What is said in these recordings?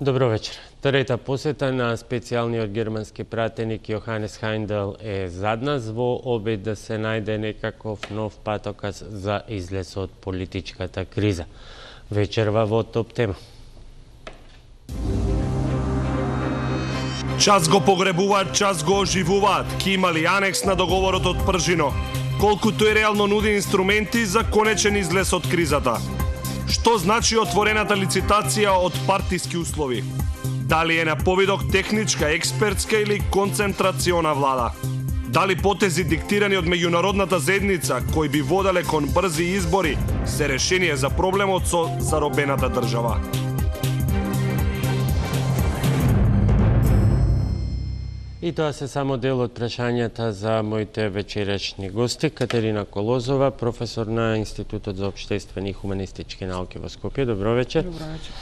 Добро вечер. Трета посета на специјалниот германски пратеник Јоханес Хајндел е зад нас во обид да се најде некаков нов патоказ за излез од политичката криза. Вечерва во топ тема. Час го погребуваат, час го оживуваат. Ки имали анекс на договорот од Пржино. Колку тој реално нуди инструменти за конечен излез од кризата. Што значи отворената лицитација од партиски услови? Дали е на повидок техничка, експертска или концентрациона влада? Дали потези диктирани од меѓународната заедница, кои би воделе кон брзи избори, се решение за проблемот со заробената држава? И тоа се само дел од прашањата за моите вечерашни гости. Катерина Колозова, професор на Институтот за општествени и хуманистички науки во Скопје. Добро вечер. Добро вечер.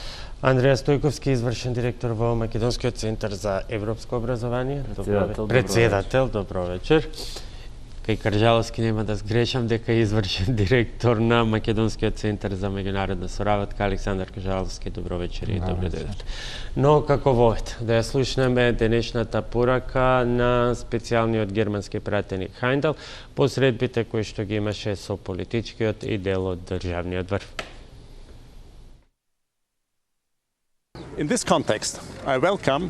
Андреја Стојковски, извршен директор во Македонскиот центар за европско образование. Председател, добро вечер. Кај Каржаловски нема да сгрешам дека е извршен директор на Македонскиот центар за меѓународна соработка. Александар Каржаловски, добро вечер и добро дојдовте. Но како вовет, да ја слушнеме денешната порака на специјалниот германски пратеник Хајндел по средбите кои што ги имаше со политичкиот и дел од државниот врв. In this context, I welcome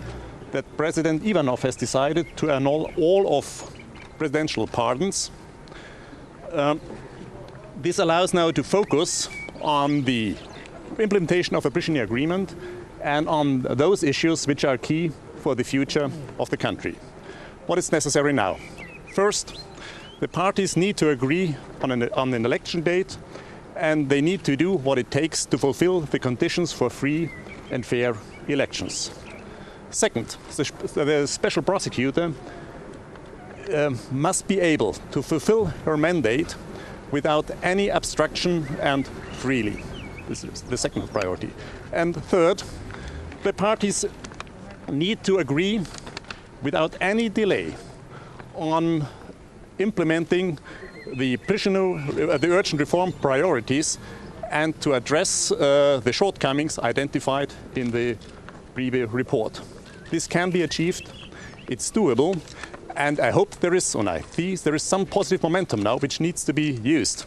that President Ivanov has decided to annul all of presidential pardons. This allows now to focus on the implementation of a Prishini agreement and on those issues which are key for the future of the country. What is necessary now? First, the parties need to agree on an election date, and they need to do what it takes to fulfill the conditions for free and fair elections. Second, the special prosecutor must be able to fulfill her mandate without any obstruction and freely. This is the second priority. And third, the parties need to agree without any delay on implementing the urgent reform priorities and to address the shortcomings identified in the Priebe report. This can be achieved, it's doable, and I hope there is some positive momentum now which needs to be used.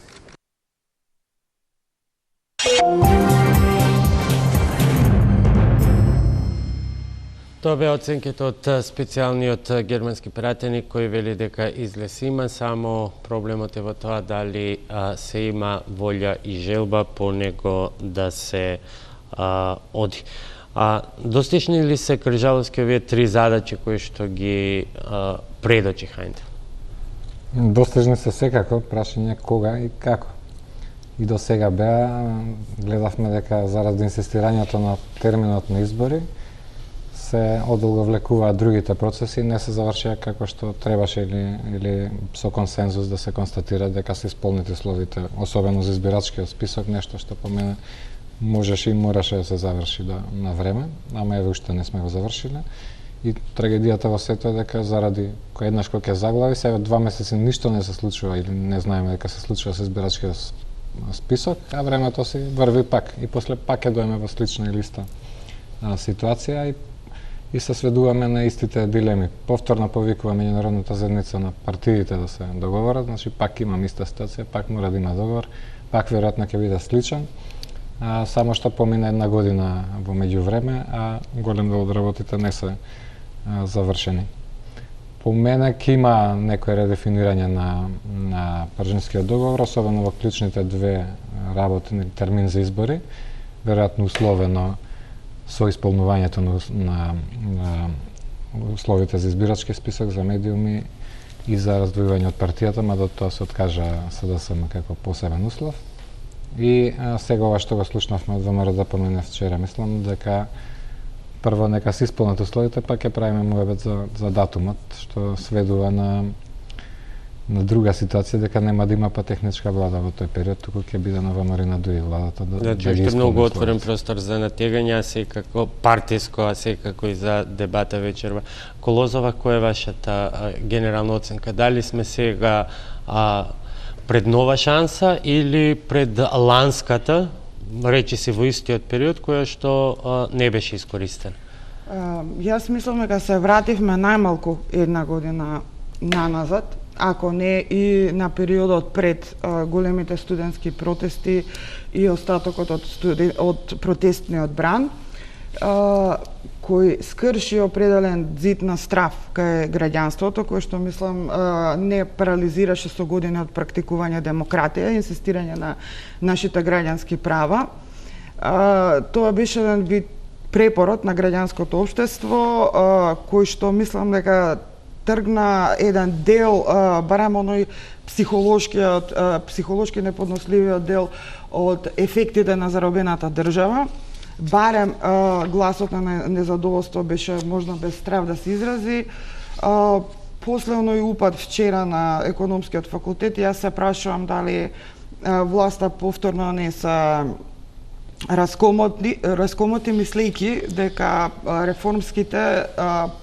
Тоа бе оценките од специјалниот германски пратеник кој вели дека излез има, само проблемот е во тоа дали се има волја и желба по него да се оди. Достигни ли се Кржаловски овие три задачи кои што ги предочи Хајндел? Достижни се секако, прашање кога и како. И до сега беа, гледавме дека заради инсистирањето на терминот на избори, се одолговлекуваат другите процеси и не се завршија како што требаше или со консензус да се констатира дека се исполнети условите, особено за избирачкиот список, нешто што по мене можеше и мораше да се заврши на време, ама еве уште не сме го завршиле. И трагедијата во сето е дека заради еднаш кога ќе заглави, сега 2 месеци ништо не се случува или не знаеме дека се случува со избирачкиот список, а времето си врви пак и после пак ќе доеме во слична или иста ситуација и се сведуваме на истите дилеми. Повторно повикува меѓународната заедница на партиите да се договорат, значи пак имам иста ситуација, пак мора да има договор, пак веројатно ќе биде сличен, само што помина 1 година во меѓувреме, а голем дел од работите не се завршени. По мене ќе има некој редефинирање на Пржинскиот договор, особено во клучните две работи, термин за избори, веројатно условено со исполнувањето на условите за избирачки список, за медиуми и за раздвојување од партијата, мада тоа се откажа СДСМ како посебен услов. И сега ова што го слушнавме од ВМРО да помине вчера, мислам дека прво нека се исполнат условите, па ќе правиме муебет за датумот, што сведува на друга ситуација, дека нема да има па техничка влада во тој период, туку ќе биде на ВМРО на дуи владата да ги исполни. Значи, многу отворен простор за натегање, а секако партиско, а секако и за дебата вечерва. Колозова, која е вашата генерална оценка? Дали сме сега пред нова шанса или пред ланската речиси во истиот период која што не беше искористена? Јас мислам дека се вративме најмалку една година наназад, ако не и на периодот пред големите студентски протести и остатокот од протестниот бран, кој скрши определен зид на страф кај граѓанството, кој што мислам не парализираше со години од практикување демократија, инсистирање на нашите граѓански права. Тоа беше еден вид препорот на граѓанското општество, кој што мислам дека тргна еден дел, барем оној психолошки неподносливиот дел од ефектите на заробената држава. Барем гласот на незадоволство беше можно без страв да се изрази. После оној упад вчера на економскиот факултет, јас се прашувам дали власта повторно не се раскомоти мислејќи дека реформските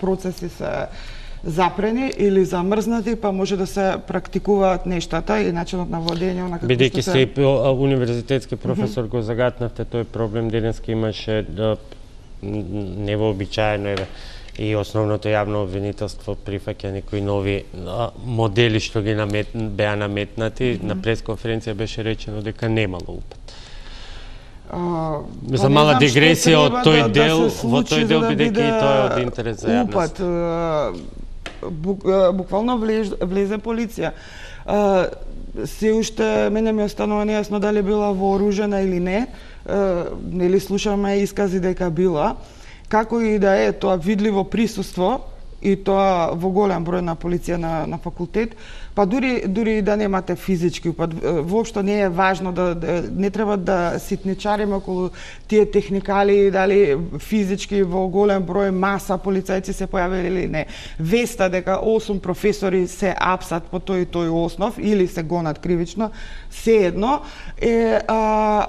процеси се запрени или замрзнати, па може да се практикуваат нештата и начинот на владење на како бидејќи се универзитетски професор го загатнавте тој проблем, денеска имаше невообичаено и основното јавно обвинителство прифаќа некои нови модели што ги беа наметнати. На пресконференција беше речено дека немало упад. За мала дигресија од тој дел, во тој дел бидејќи и тоа е од интерес за јавност. Буквално влезе полиција. Се уште мене ми останува нејасно дали била вооружена или не. Нели слушаме искази дека била. Како и да е, тоа видливо присуство и тоа во голем број на полиција на факултет, па дури да немате физички упад, воопшто не е важно не треба да ситничариме околу тие техникали, дали физички во голем број маса полицајци се појавиле или не. Веста дека 8 професори се апсат по тој и тој основ или се гонат кривично, сеедно е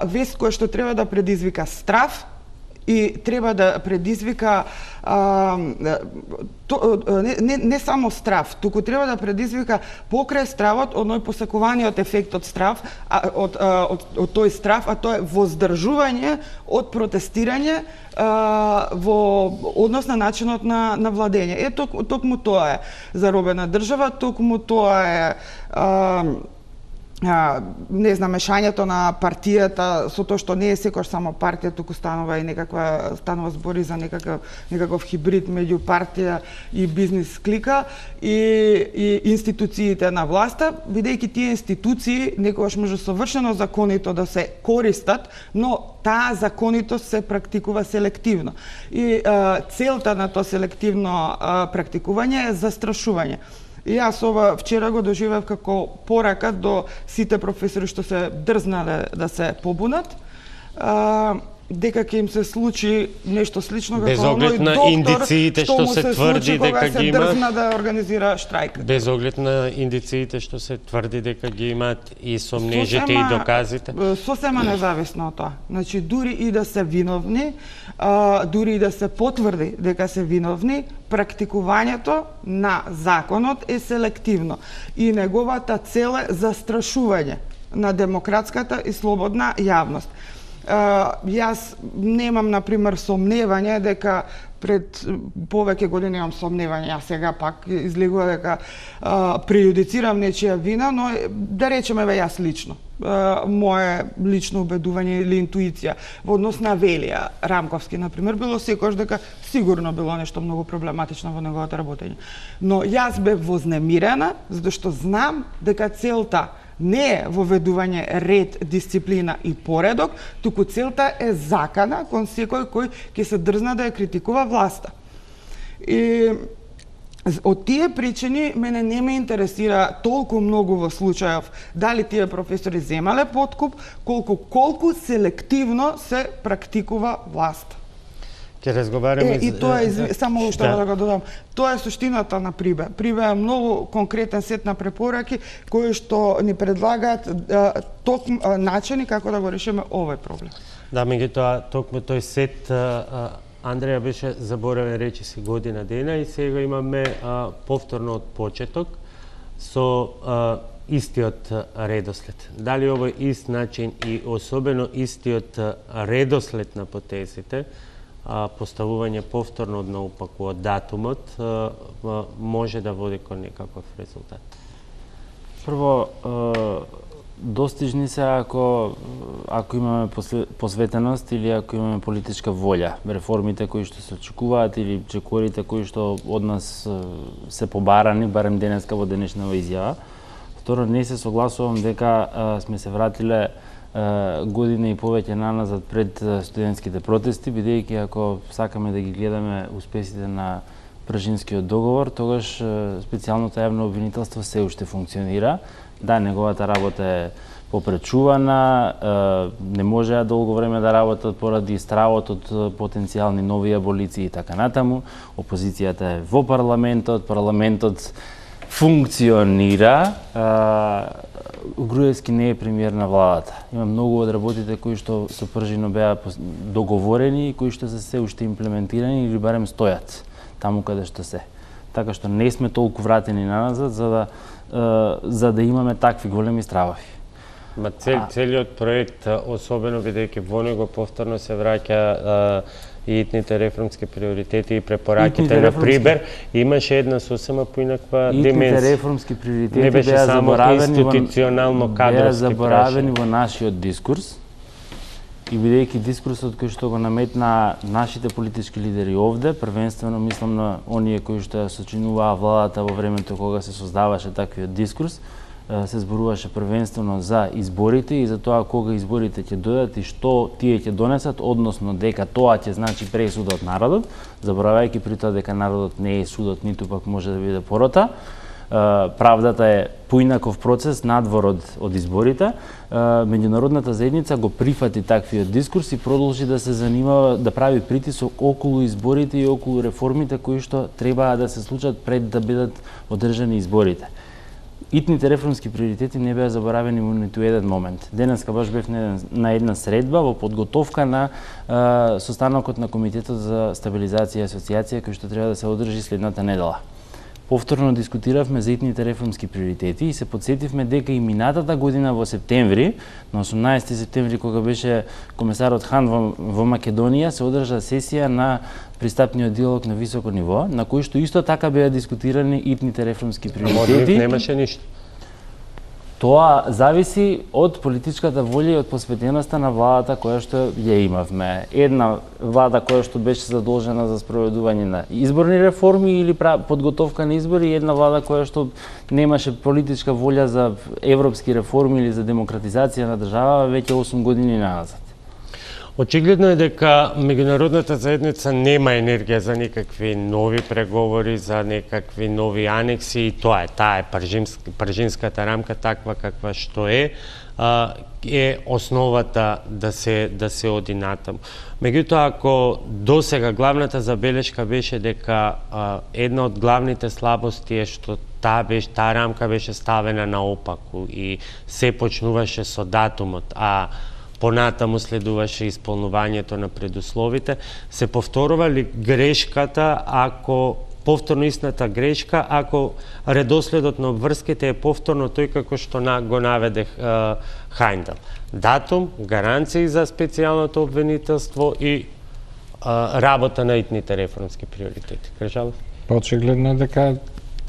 вест која што треба да предизвика страв и треба да предизвика не само страв, туку треба да предизвика покрај стравот оној посекуваниот ефект од страв, од тој страв, а тоа е воздржување од протестирање во однос на начинот на владење. Токму тоа е заробена држава, токму тоа е не знам, мешањето на партијата со тоа што не е секој само партија, туку станува збори за некаков хибрид меѓу партија и бизнис клика и институциите на власта, бидејќи тие институции некогаш може совршено законито да се користат, но таа законитост се практикува селективно. И целта на тоа селективно практикување е застрашување. И јас ова вчера го доживев како порака до сите професори што се дрзнале да се побунат, дека ќе им се случи нешто слично како оној доктор што му се случи кога се дрзна да организира штрајк. Без оглед на индициите што се тврди дека ги имаат и сомнежите и доказите? Сосема независно од тоа. Значи, дури и да се виновни, дури и да се потврди дека се виновни, практикувањето на законот е селективно и неговата цел е застрашување на демократската и слободна јавност. Јас немам, например, сомневање дека пред повеќе години имам сомневање, а сега пак излегува дека прејудицирам нечија вина, но да речеме јас лично, мое лично убедување или интуиција во однос на Велија Рамковски, например, било секојаш дека сигурно било нешто многу проблематично во неговото работење. Но јас бев вознемирена, затоа што знам дека целта не е воведување ред, дисциплина и поредок, туку целта е закана кон секој кој ќе се дрзна да ја критикува власта. И од тие причини мене не ме интересира толку многу во случајов дали тие професори земале подкуп, колку селективно се практикува власта. Ќе разговараме и тоа е само уште да го додам. Тоа е суштината на Прибе. Прибе е многу конкретен сет на препораки кои што ни предлагаат начини како да го решиме овој проблем. Да, меѓутоа токму тој сет Андреја беше заборавен речиси година дена и сега имаме повторно од почеток со истиот редослед. Дали овој ист начин и особено истиот редослед на потезите, поставување повторно од наопаку од датумот, може да води кон некаков резултат? Прво, достижни се ако имаме посветеност или ако имаме политичка волја. Реформите кои што се очекуваат или чекорите кои што од нас се побарани, барем денеска во денешнава изјава. Второ, не се согласувам дека сме се вратиле година и повеќе наназад пред студентските протести, бидејќи ако сакаме да ги гледаме успесите на Пржинскиот договор, тогаш специјалното јавно обвинителство се уште функционира. Да, неговата работа е попречувана, не можеа долго време да работат поради стравот од потенцијални нови аболиции и така натаму. Опозицијата е во парламентот функционира. Груевски не е премиер на владата. Има многу од работите кои што со Пржино беа договорени и кои што се уште имплементирани или барем стојат таму каде што се. Така што не сме толку вратени наназад за да имаме такви големи стравови. Целиот проект, особено бидејќи во него повторно се враќа и итните реформски приоритети и препораките на Прибер, имаше една сосема поинаква димензија. Итните реформски приоритети беа заборавени во нашиот дискурс. И бидејќи дискурсот кој што го наметна нашите политички лидери овде, првенствено мислам на оние кои што ја сочинуваа владата во времето кога се создаваше таквиот дискурс, се зборуваше првенствено за изборите и за тоа кога изборите ќе дојдат и што тие ќе донесат, односно дека тоа ќе значи пресуда од народот, заборавајќи при тоа дека народот не е судот, ниту пак може да биде порота. Правдата е поинаков процес надвор од изборите. Меѓународната заедница го прифати таквиот дискурс и продолжи да се занимава, да прави притисок околу изборите и околу реформите кои што требаа да се случат пред да бидат одржани изборите. Итните реформски приоритети не беа заборавени во ниту еден момент. Денеска баш бев на една средба во подготовка на состанокот на Комитетот за стабилизација и асоциација кој што треба да се одржи следната недела. Повторно дискутиравме за итните реформски приоритети и се подсетивме дека и минатата година во септември, на 18 септември кога беше комесарот Хан во Македонија, се одржа сесија на пристапниот диалог на високо ниво, на кој што исто така беа дискутирани итните реформски приоритети. Немаше ништо. Тоа зависи од политичката волја и од посветеноста на владата која што ја имавме. Една влада која што беше задолжена за спроведување на изборни реформи или подготовка на избори и една влада која што немаше политичка волја за европски реформи или за демократизација на држава веќе 8 години назад. Очигледно е дека меѓународната заедница нема енергија за некакви нови преговори, за некакви нови анекси и тоа е пржинската рамка таква каква што е основата да се оди натаму. Меѓутоа, ако досега главната забелешка беше дека една од главните слабости е што таа рамка беше ставена наопаку и се почнуваше со датумот, понатаму следуваше исполнувањето на предусловите, се повторува ли грешката повторно истата грешка, ако редоследот на обврските е повторно тој како што го наведе Хајндел. Датум, гаранции за специјалното обвинителство и работа на итните реформски приоритети. Крежалов? Очигледно е дека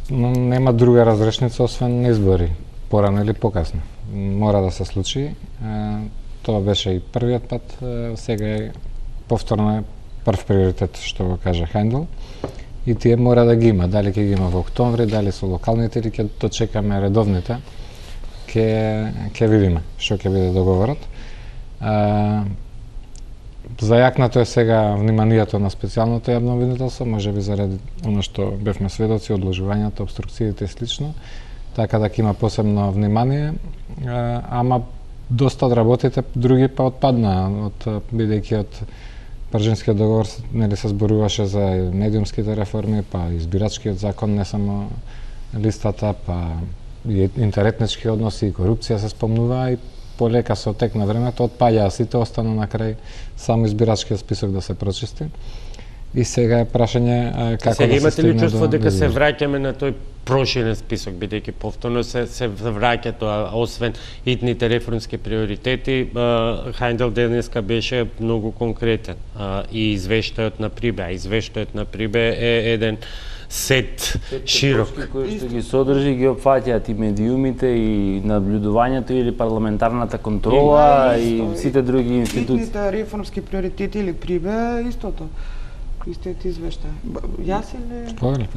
нема друга разрешница освен избори, порано или покасно. Мора да се случи. Тоа беше и првиот пат, сега е повторно е прв приоритет, што го кажа Хајндел. И тие мора да ги има, дали ќе ги има во октомври, дали со локалните или ќе дочекаме редовните, ќе видиме што ќе биде договорот. Зајакнато е сега вниманието на специјалното јавно обвинителство, можеби заради оно што бевме сведоци, одложувањата, обструкциите и слично, така да ќе има посебно внимание, ама доста од работите други па отпадна, бидејќи од Пржинскиот договор нели се зборуваше за медиумските реформи, па избирачкиот закон, не само листата, па и интеретнички односи и корупција се спомнува и полека со тек на времето отпаѓаа сите, остана на крај само избирачкиот список да се прочисти. И сега е прашање како сега да се имате ли стигне чувство до дека се избори? враќаме на тој проширен список, бидејќи повторно се враќа тоа, освен итните реформски приоритети, Хајндел денеска беше многу конкретен и извештајот на Прибе, извештајот на Прибе е еден сет широк. Кои што ги содржи, ги опфаќаат и медиумите, и наблюдувањето или парламентарната контрола, и сите други институции. Итните реформски приоритети или Прибе, истото. Истиот извештај. Јас или... Погали.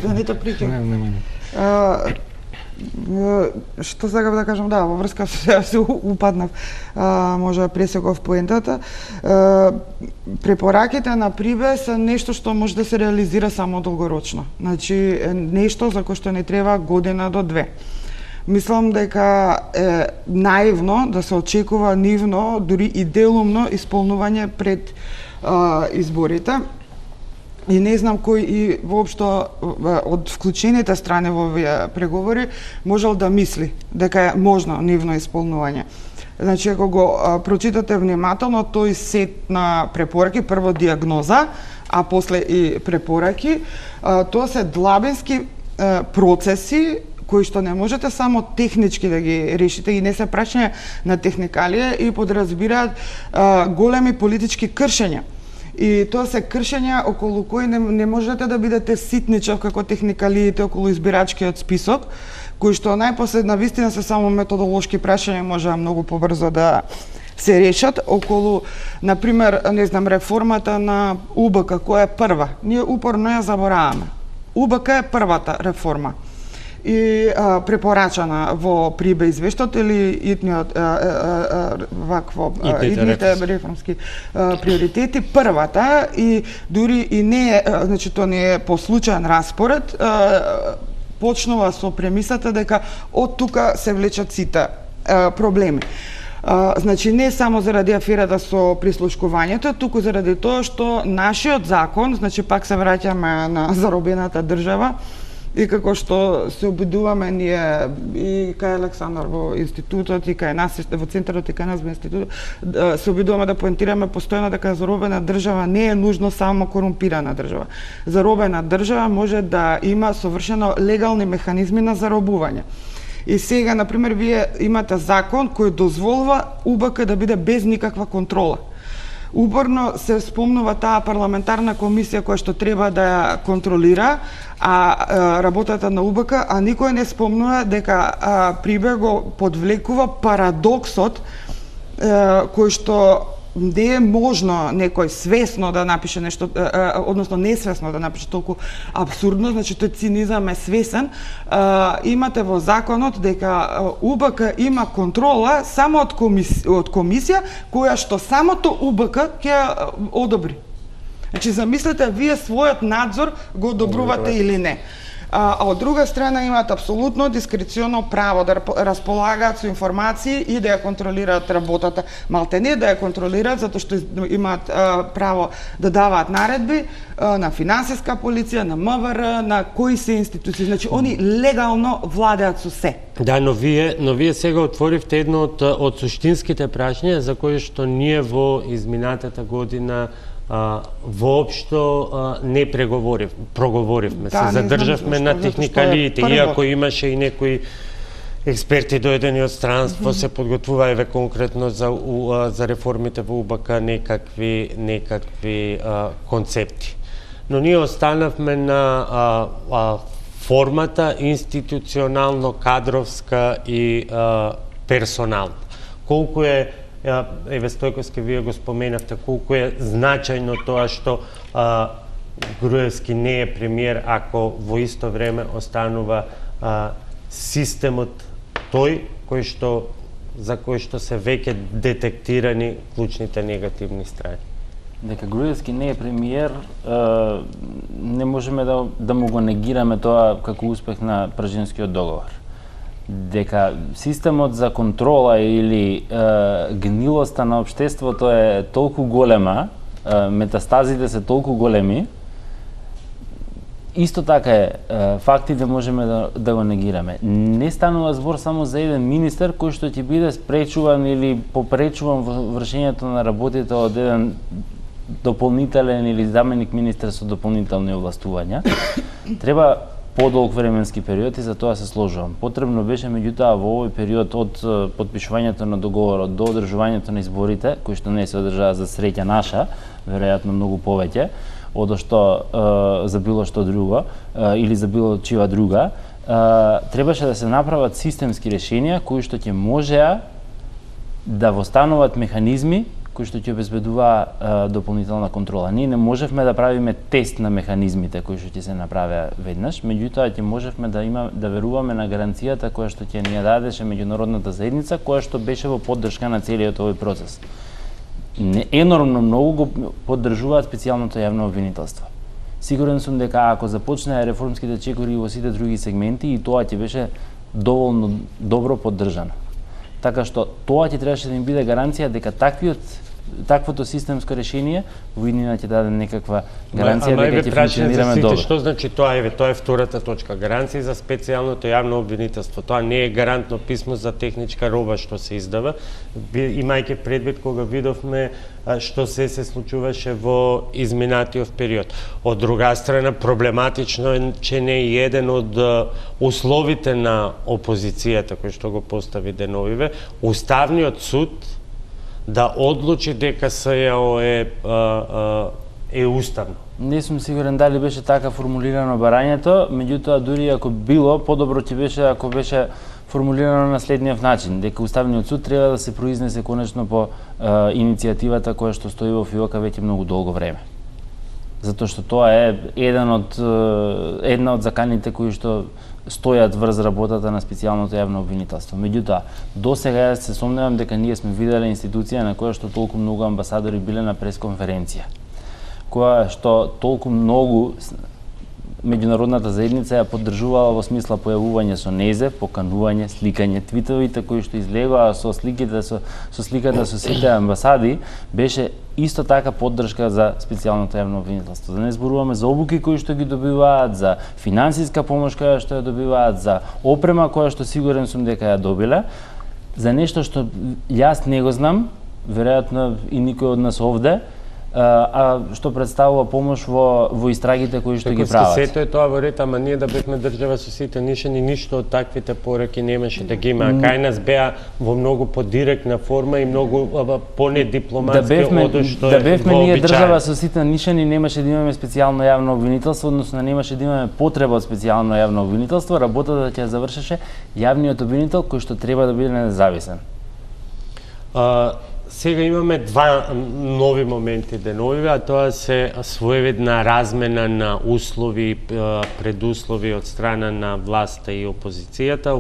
Да не те прикам. Не. Што сакав да кажам, да, во врска се упаднав, може да пресеков поентата. Препораките на Прибе се нешто што може да се реализира само долгорочно. Значи, нешто за кое што не треба година до две. Мислам дека е наивно да се очекува нивно, дури и делумно исполнување пред изборите. И не знам кој и воопшто од вклучените страни во овие преговори можел да мисли дека е можно нивно исполнување. Значи, ако го прочитате внимателно тој сет на препораки, прво диагноза, а после и препораки, тоа се длабински процеси кои што не можете само технички да ги решите и не се прашање на техникалија и подразбираат големи политички кршења. И тоа се кршења околу кои не можете да бидете ситничав како техникалиите околу избирачкиот список, кои што најпослед на вистина се само методолошки прашања можеа многу побрзо да се решат околу, например, не знам, реформата на УБК, која е прва. Ние упорно ја забораваме. УБК е првата реформа и препорачана во Прибе извештот или итниот итните реформски приоритети, првата, и дури и не е, значи тоа не е по случаен распоред, почнува со премисата дека од тука се влечат сите проблеми. Значи, не само заради аферата со прислушкувањето, туку заради тоа што нашиот закон, значи пак се враќаме на заробената држава, и како што се обидуваме ние и кај Александар во институтот и кај нас во центарот и кај нас во институтот, се обидуваме да поентираме постојано дека заробена држава не е нужно само корумпирана држава. Заробена држава може да има совршено легални механизми на заробување. И сега, например, вие имате закон кој дозволува УБК да биде без никаква контрола. Уборно се спомнува таа парламентарна комисија која што треба да ја контролира работата на УБК, а никој не спомнува дека Прибе го подвлекува парадоксот кој што не е можно некој свесно да напише нешто, односно несвесно да напише толку абсурдно, значи тој цинизам е свесен. Имате во законот дека УБК има контрола само од комисија која што самото УБК ќе одобри. Значи, замислете, вие својот надзор го одобрувате или не. А од друга страна имаат апсолутно дискреционо право да располагаат со информации и да ја контролираат работата. Малтене да ја контролираат затоа што имаат право да даваат наредби на финансиска полиција, на МВР, на кои се институции. Значи, они легално владеат со се. Да, но вие сега отворивте едно од суштинските прашања за кои што ние во изминатата година воопшто не проговоривме, се задржавме на техникалиите, иако имаше и некои експерти дојдени од странство, се подготвува еве конкретно за реформите во УБК некакви концепти. Но ние останавме на формата институционално, кадровска и персонална. Колку е, еве Стојковски, вие го споменавте, колку е значајно тоа што Груевски не е премиер ако во исто време останува системот тој за кој што се веќе детектирани клучните негативни страни. Дека Груевски не е премиер, не можеме да му го негираме тоа како успех на Пржинскиот договор. Дека системот за контрола или гнилоста на општеството е толку голема, метастазите се толку големи, исто така е, фактите можеме да го негираме. Не станува збор само за еден министер кој што ќе биде спречуван или попречуван во вршењето на работите од еден дополнителен или заменик министер со дополнителни овластувања, треба подолг временски период и за тоа се сложувам. Потребно беше меѓутоа во овој период од потпишувањето на договорот до одржувањето на изборите, кои што не се одржаа за среќа наша, веројатно многу повеќе од што за било што друго или за било чија друга, требаше да се направат системски решенија кои што ќе можеа да востануваат механизми кои што ќе обезбедуваа дополнителна контрола. Ние не можевме да правиме тест на механизмите кои што ќе се направеа веднаш, меѓутоа ќе можевме да веруваме на гаранцијата која што ќе ни ја дадеше меѓународната заедница, која што беше во поддршка на целиот овој процес. Енормно многу го поддржуваат специјалното јавно обвинителство. Сигурен сум дека ако започнеа реформските чекори во сите други сегменти, и тоа ќе беше доволно добро поддржано. Така што тоа ќе требаше да им биде гаранција дека таквото системско решение во иднина ќе даде некаква гаранција дека ќе функционираме добро. Што значи тоа? Тоа е втората точка. Гаранција за специјалното јавно обвинителство. Тоа не е гарантно писмо за техничка роба што се издава, имајќи предвид кога видовме што се случуваше во изминатиот период. Од друга страна, проблематично е че не е еден од условите на опозицијата кој што го постави деновиве, Уставниот суд да одлучи дека СЈО е уставно. Не сум сигурен дали беше така формулирано барањето, меѓутоа дури ако било, подобро ќе беше ако беше формулирано на следниот начин, дека Уставниот суд треба да се произнесе конечно по иницијативата која што стои во ФИОК веќе многу долго време. Затоа што тоа е една од заканите кои што стојат врз работата на специјалното јавно обвинителство. Меѓутоа, досега јас се сомневам дека ние сме виделе институција на која што толку многу амбасадори биле на пресконференција, која што толку многу меѓународната заедница ја поддржувала во смисла појавување со незе, поканување, сликање, твитовите кои што излегоа со сликата со сите амбасади, беше исто така поддршка за специјалното јавно обвинителство. Да не зборуваме за обуки кои што ги добиваат, за финансиска помош која што ја добиваат, за опрема која што сигурен сум дека ја добиле, за нешто што јас не го знам, веројатно и никој од нас овде, што представува помош во истрагите кои што ги прават. Сето е тоа во ред, ама ние да бевме држава со сите нишани, ништо од таквите пораки немаше да ги има. Кај нас беа во многу подиректна форма и многу понедипломатски од што е вообичаено. Да бевме ние држава со сите нишани, немаше да имаме специјално јавно обвинителство, односно немаше да имаме потреба од специјално јавно обвинителство, работата ќе ја завршеше јавниот обвинител кој што треба да биде независен. Сега имаме два нови моменти деновиве, а тоа се своевидна размена на услови, предуслови од страна на власта и опозицијата.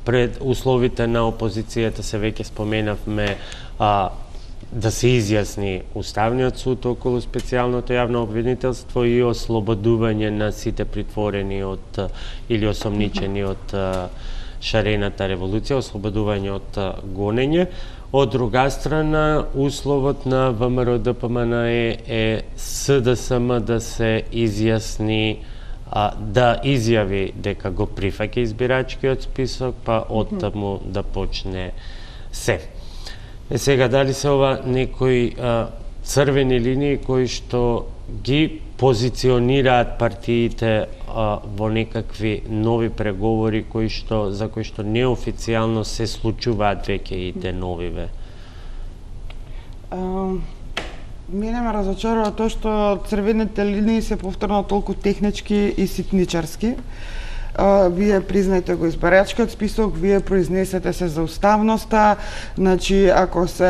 Пред условите на опозицијата се веќе споменавме да се изјасни Уставниот суд околу специјалното јавно обвинителство и ослободување на сите притворени или осомничени од шарената револуција, ослободување од гонење. Од друга страна, условот на ВМРО-ДПМН е СДСМ да се изјасни, да изјави дека го прифаќа избирачкиот список, па оттаму да почне се. Сега, дали се ова некои црвени линии кои што ги позиционираат партиите во некакви нови преговори за кои што неофицијално се случуваат веќе и деновиве? Мене ме разочарува тоа што црвените линии се повторно толку технички и ситничарски. Вие признајте го избирачкиот список, вие произнесете се за уставноста, значи ако се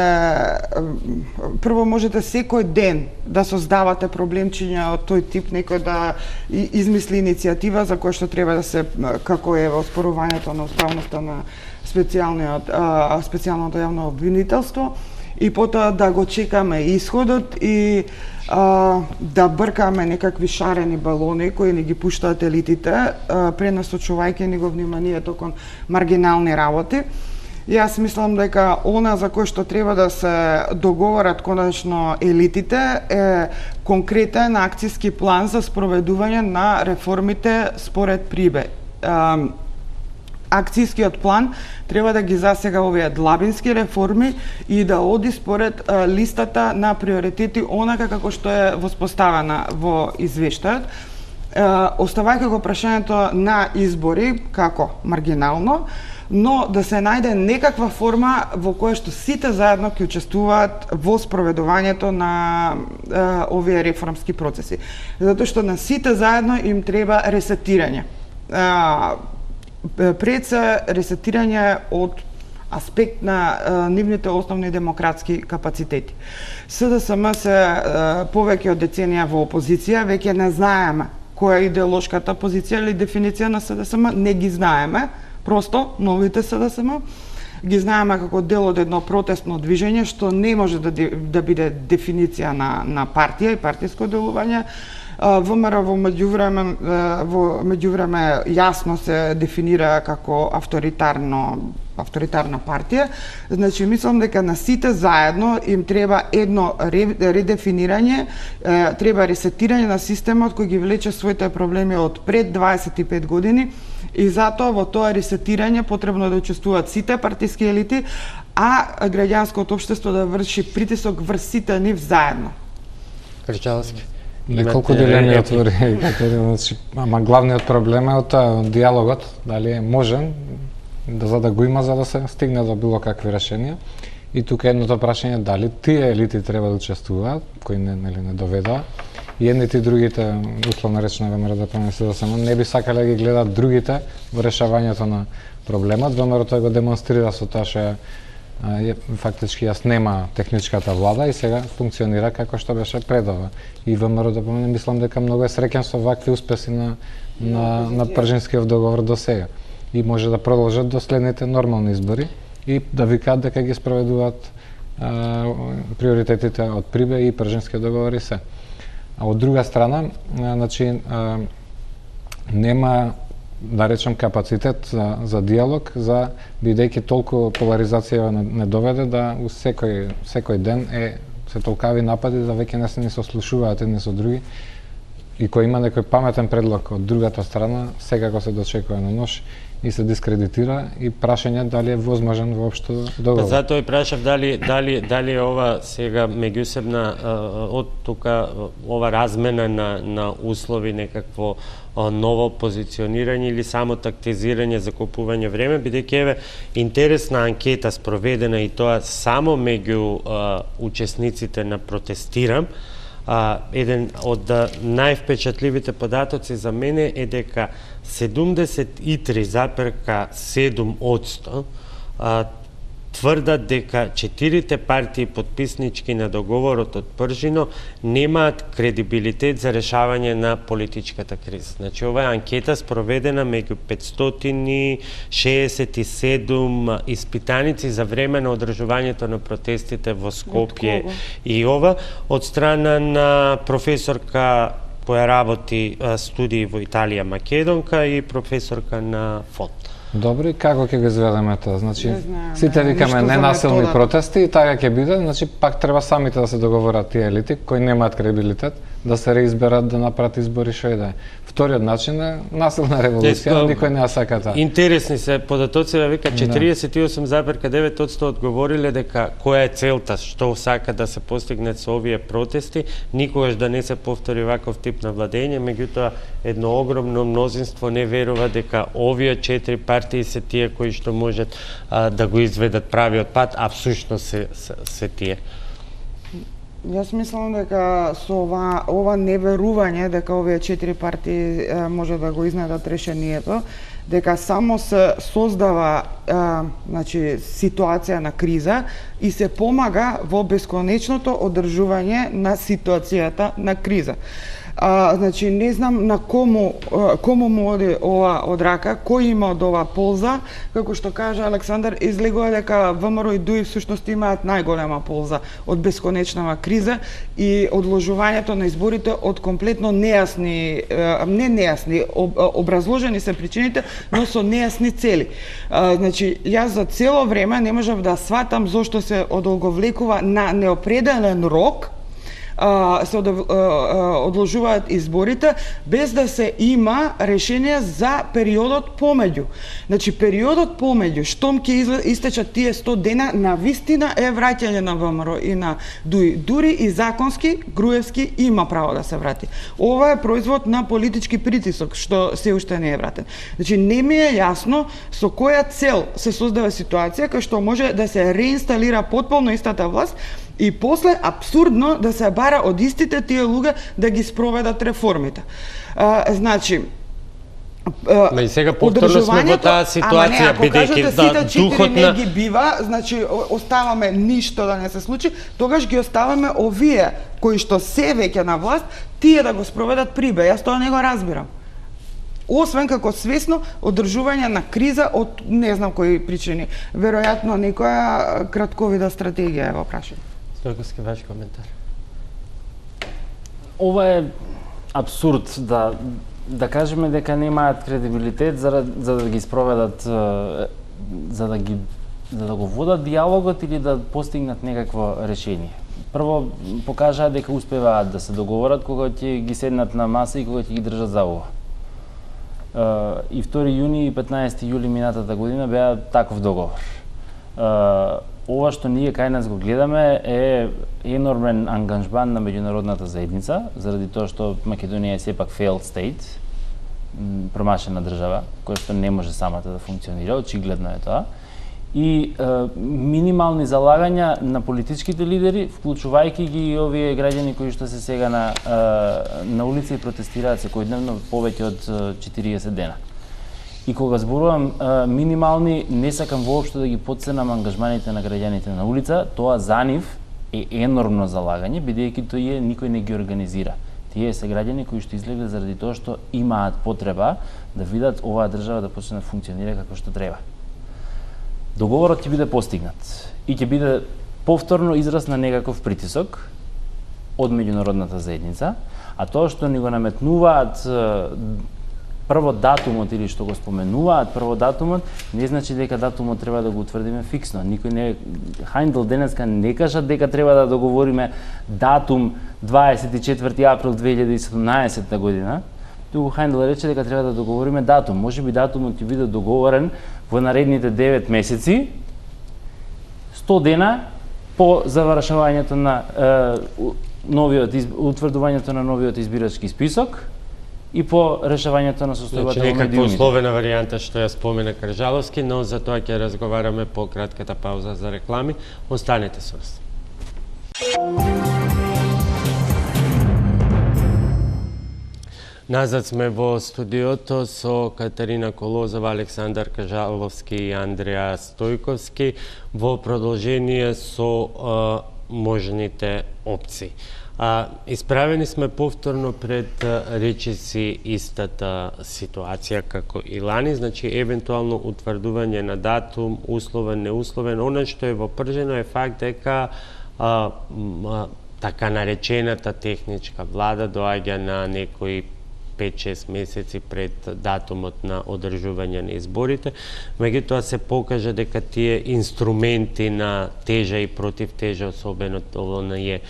прво можете секој ден да создавате проблемчиња од тој тип, некој да измисли иницијатива за која што треба да се, како е во оспорувањето на уставноста на специјалното јавно обвинителство, и потоа да го чекаме исходот и да бркаме некакви шарени балони кои ни ги пуштаат елитите, пренасочувајќи ни го вниманието кон маргинални работи. Јас мислам дека она за кој што треба да се договорат конечно елитите е конкретен акцијски план за спроведување на реформите според Прибе. акцијскиот план треба да ги засега овие длабински реформи и да оди според листата на приоритети онака како што е воспоставена во извештајот, оставајќи го прашањето на избори како маргинално, но да се најде некаква форма во која што сите заедно ќе учествуваат во спроведувањето на овие реформски процеси. Затоа што на сите заедно им треба ресетирање. Пред се ресетирање од аспект на нивните основни демократски капацитети. СДСМ се повеќе од деценија во опозиција, веќе не знаеме која е идеолошката позиција или дефиниција на СДСМ, не ги знаеме, просто новите СДСМ ги знаеме како дел од едно протестно движење што не може да биде дефиниција на партија и партиско делување. ВМРО во меѓувреме јасно се дефинира како авторитарна партија. Значи, мислам дека на сите заедно им треба едно редефинирање, треба ресетирање на системот кој ги влече своите проблеми од пред 25 години и затоа во тоа ресетирање потребно да учествуваат сите партиски елити, а граѓанското општество да врши притисок врз сите нив заедно. Кричалски. Неколку дилеми отвори, значи, ама главниот проблем е од диалогот, дали е можен, за да го има, за да се стигне до било какви решенија. И тука едното прашање дали тие елити треба да учествуваат, кои не доведаа, и едните и другите, условно речено ВМРО да промени да само, не би сакале да ги гледат другите во решавањето на проблемот. ВМРО тој го демонстрира со тоа што фактички јас нема техничката влада и сега функционира како што беше пред ова. И ВМРО да помине, мислам дека многу е среќен со вакви успеси на Пржинскиот договор до сега. И може да продолжат до следните нормални избори и да викаат дека ги спроведуваат приоритетите од Прибе и Пржинскиот договор и се. А од друга страна, значи, нема, да речем, капацитет за диалог, бидејќи толку поларизација не доведе да секој ден се толкави напади да веќе не се ни сослушуваат едни со други. И кој има некој паметен предлог од другата страна, секако се дочекува на нож и се дискредитира и прашање дали е возможен воопшто договор. Затоа и прашав дали ова сега меѓусебна од тука ова размена на услови, некакво ново позиционирање или само тактизирање за купување време, бидејќи еве интересна анкета спроведена и тоа само меѓу учесниците на Протестирам. Еден од највпечатливите податоци за мене е дека 73,7% тврдат дека 4 партии подписнички на договорот од Пржино немаат кредибилитет за решавање на политичката криза. Значи, ова е анкета спроведена меѓу 567 испитаници за време на одржувањето на протестите во Скопје и ова од страна на професорка која работи студии во Италија Македонка и професорка на ФОТ. Добро, и како ќе го изведеме тоа? Значи, сите викаме ненасилни протести и така ќе биде, значи пак треба самите да се договорат тие елити кои немаат кредибилитет да се реизберат да направат избори што и да е. Вториот начин е насилна револуција, никој не ја сака таа. Интересни се податоци, да вика 48,9% одговориле дека која е целта, што сака да се постигне со овие протести, никогаш да не се повтори ваков тип на владење, меѓутоа едно огромно мнозинство не верува дека овие 4 партии се тие кои што можат да го изведат правиот пат, а всушност се тие. Јас мислам дека со ова неверување дека овие 4 партии може да го изнедат решението, дека само се создава значи ситуација на криза и се помага во бесконечното одржување на ситуацијата на криза. Значи, не знам на кому му оди ова од рака, кој има од ова полза, како што кажа Александар, излегува дека ВМРО и ДУИ всушност имаат најголема полза од бесконечнава криза и одложувањето на изборите од комплетно нејасни, образложени се причините, но со нејасни цели. Значи, јас за цело време не можам да сватам зошто се одолговлекува на неопределен рок се одложуваат изборите без да се има решение за периодот помеѓу. Значи периодот помеѓу штом ќе истечат тие 100 дена на вистина е враќање на ВМРО и на ДУИ. Дури и законски Груевски има право да се врати. Ова е производ на политички притисок што се уште не е вратен. Значи не ми е јасно со која цел се создава ситуација кај што може да се реинсталира потполно истата власт и после абсурдно да се бара од истите тие луѓе да ги спроведат реформите. Значи и сега повторно сме во таа ситуација, бидејќи да духот не ги бива, значи оставаме ништо да не се случи, тогаш ги оставаме овие кои што се веќе на власт, тие да го спроведат прибе. Јас тоа не го разбирам. Освен како свесно одржување на криза од не знам кои причини. Веројатно некоја кратковида стратегија е во прашање. Стојковски, ваш коментар. Ова е абсурд да кажеме дека немаат кредибилитет за да ги спроведат, за да го водат диалогот или да постигнат некакво решение. Прво покажаа дека успеваат да се договорат кога ќе ги седнат на маса и кога ќе ги држат за ова. И 2 јуни и 15 јули минатата година беа таков договор. Ова што ние кај нас го гледаме е енормен ангажман на меѓународната заедница, заради тоа што Македонија е сепак failed state, промашена држава, која што не може самата да функционира, очигледно е тоа. И минимални залагања на политичките лидери, вклучувајќи ги и овие граѓани кои што се сега на улица и протестираат секојдневно повеќе од 40 дена. И кога зборувам минимални, не сакам воопшто да ги потценам ангажманите на граѓаните на улица, тоа за нив е енормно залагање, бидејќи тој никој не ги организира. Тие се граѓани кои што излегле заради тоа што имаат потреба да видат оваа држава да почне да функционира како што треба. Договорот ќе биде постигнат и ќе биде повторно израз на некаков притисок од меѓународната заедница, а тоа што ни го наметнуваат прво датумот или што го споменуваат прво датумот, не значи дека датумот треба да го утврдиме фиксно. Никој не Хајндел денеска не кажа дека треба да договориме датум 24 април 2017 година. Туку Хајндел рече дека треба да договориме датум. Можеби датумот ќе биде договорен во наредните 9 месеци, 100 дена по завршувањето на утврдувањето на новиот избирачки список и по решавањето на состојбата во медиумите. Некаква условена варијанта што ја спомена Кржаловски, но за тоа ќе разговараме по кратката пауза за реклами. Останете со нас. Назад сме во студиото со Катарина Колозова, Александар Кржаловски и Андреа Стојковски во продолжение со можните опции. Исправени сме повторно пред речиси истата ситуација како и лани, значи евентуално утврдување на датум, условен, неусловен. Она што е во пржено е факт дека така наречената техничка влада доаѓа на некои 5-6 месеци пред датумот на одржување на изборите, меѓутоа се покажа дека тие инструменти на тежа и против тежа, особено оние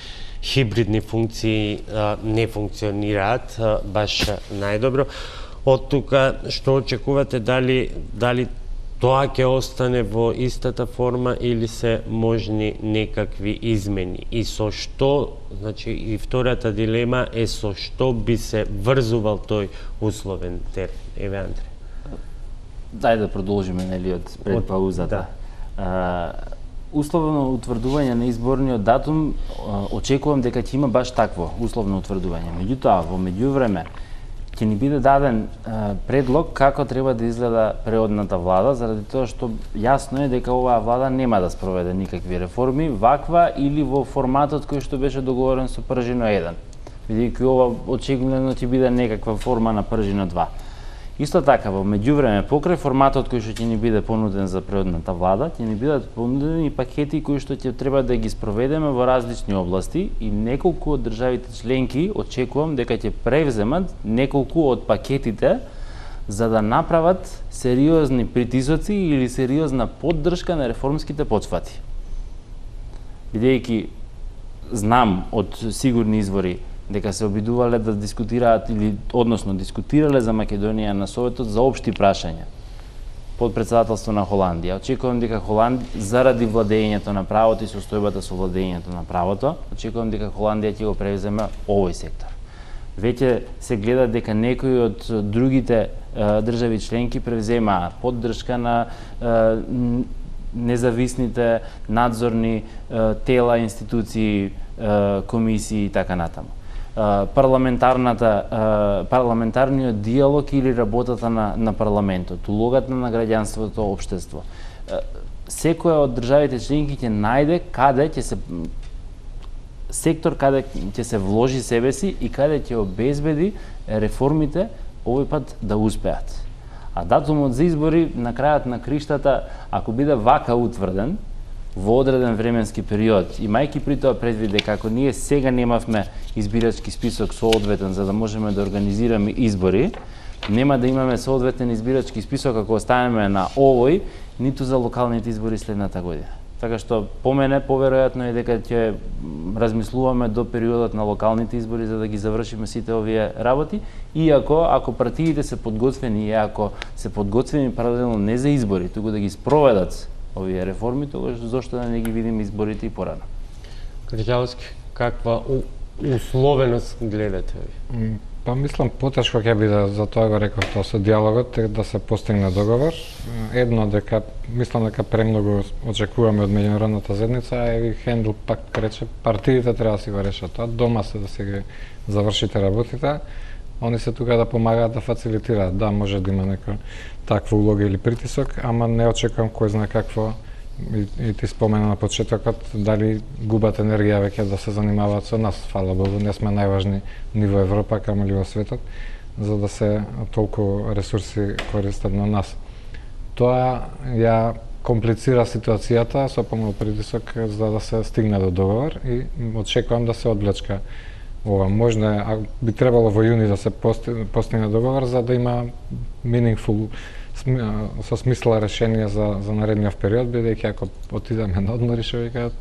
хибридни функции, не функционираат баш најдобро. Од тука што очекувате, дали тоа ќе остане во истата форма или се можни некакви измени? И со што, значи и втората дилема е со што би се врзувал тој условен термин? Еве, Андре. Дај да продолжиме, нели, од пред паузата. Условно утврдување на изборниот датум, очекувам дека ќе има баш такво условно утврдување. Меѓутоа, во меѓувреме, ќе ни биде даден предлог како треба да изгледа преодната влада, заради тоа што јасно е дека оваа влада нема да спроведе никакви реформи, ваква или во форматот кој што беше договорен со Пржино 1. Бидејќи ова очигледно ќе биде некаква форма на Пржино 2. Исто така, во меѓувреме, покрај форматот кој што ќе ни биде понуден за преодната влада, ќе ни бидат понудени пакети кои што ќе треба да ги спроведеме во различни области и неколку од државите членки очекувам дека ќе превземат неколку од пакетите за да направат сериозни притисоци или сериозна поддршка на реформските потфати. Бидејќи знам од сигурни извори дека се обидувале да дискутираат или односно дискутирале за Македонија на Советот за општи прашања под председателство на Холандија. Очекувам дека заради владењето на правото и состојбата со владењето на правото, очекувам дека Холандија ќе го превземе овој сектор. Веќе се гледа дека некои од другите држави членки превземаат поддршка на независните надзорни тела, институции, комисии и така натаму. Парламентарниот диалог или работата на парламентот, улогата на граѓанството, општество. Секоја од државите членки ќе најде каде ќе се сектор каде ќе се вложи себе си и каде ќе обезбеди реформите овој пат да успеат. А датумот за избори на крајот на криштата, ако биде вака утврден во одреден временски период, имајќи при тоа предвид дека ако ние сега немавме избирачки список соодветен за да можеме да организираме избори, нема да имаме соодветен избирачки список ако останеме на овој, ниту за локалните избори следната година. Така што по мене поверојатно е дека ќе размислуваме до периодот на локалните избори за да ги завршиме сите овие работи, иако ако партиите се подготвени и ако се подготвени паралелно не за избори, туку да ги спроведат овие реформи, тогаш зошто да не ги видиме изборите и порано. Крđалски, каква условеност гледате ви? Па мислам потешко ќе биде, за тоа го реков тоа со диалогот, да се постигне договор. Едно дека мислам дека премногу очекуваме од меѓународната заедница, и Хендел пак рече партиите треба да си го решат тоа, дома се да се ги завршите работите. Они се тука да помагаат да фацилитираат. Да, може да има некоја таква улога или притисок, ама не очекувам кој знае какво. И ти спомена на почетокот, дали губат енергија веќе да се занимаваат со нас. Фала Богу, не сме најважни ни во Европа, камо во светот, за да се толку ресурси користат на нас. Тоа ја комплицира ситуацијата со помал притисок за да се стигне до договор и очекувам да се одвлечка ова. Можна би требало во јуни да се постигне договор за да има meaningful со смисла решение за наредниот период, бидејќи ако отидеме на одмори, што викаат,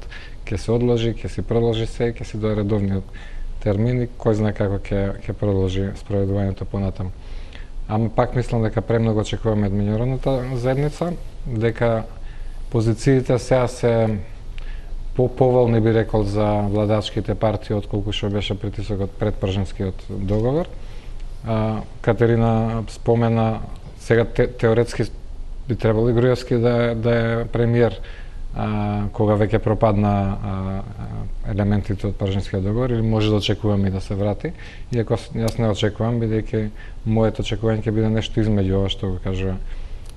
ќе се одложи, ќе се продолжи се, ќе се до редовниот термин и кој знае како ќе продолжи спроведувањето понатаму. Ама пак мислам дека премногу очекуваме од меѓународната заедница, дека позициите сега се поволни би рекол за владачките партии отколку што беше притисокот пред прженскиот договор. Катерина спомена сега теоретски би требало и Груевски да е премиер кога веќе пропадна елементите од прженскиот договор, или може да очекуваме и да се врати. Иако јас не очекувам, бидејќи моето очекување ќе биде нешто измеѓу ова што го кажува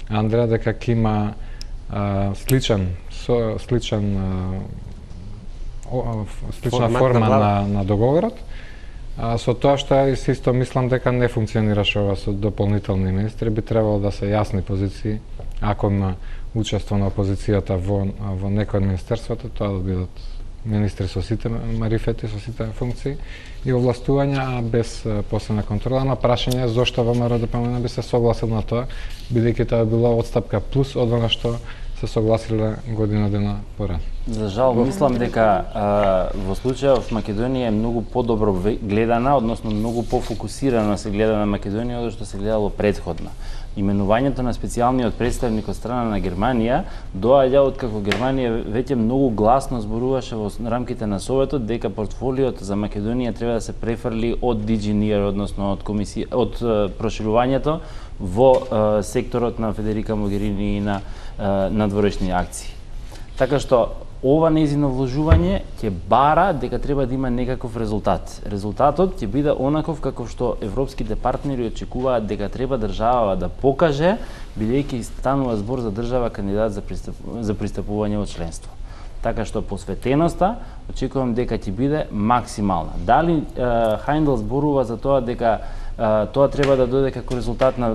Андреа, дека ќе има слична форма на договорот. Со тоа што исто мислам дека не функционираше ова со дополнителни министри, би требало да се јасни позиции, ако има учество на опозицијата во некој од министерството, тоа да бидат министри со сите марифети, со сите функции и овластувања, без посебна контрола. На прашање зошто ВМРО ДПМН би се согласил на тоа, бидејќи тоа била одстапка плюс од она што се согласиле година дена порано. За жал, мислам дека во случајот в Македонија е многу подобро гледана, односно многу пофокусирано се гледа на Македонија од што се гледало претходно. Именувањето на специјалниот представник од страна на Германија доаѓа откако Германија веќе многу гласно зборуваше во рамките на Советот дека портфолиото за Македонија треба да се префрли од DG-NIR, односно од проширувањето во секторот на Федерика Могерини и на надворешни акции. Така што ова нејзино вложување ќе бара дека треба да има некаков резултат. Резултатот ќе биде онаков како што европските партнери очекуваат дека треба држава да покаже, бидејќи станува збор за држава кандидат за пристапување во членство. Така што посветеноста очекувам дека ќе биде максимална. Дали Хајндел зборува за тоа дека тоа треба да дојде како резултат на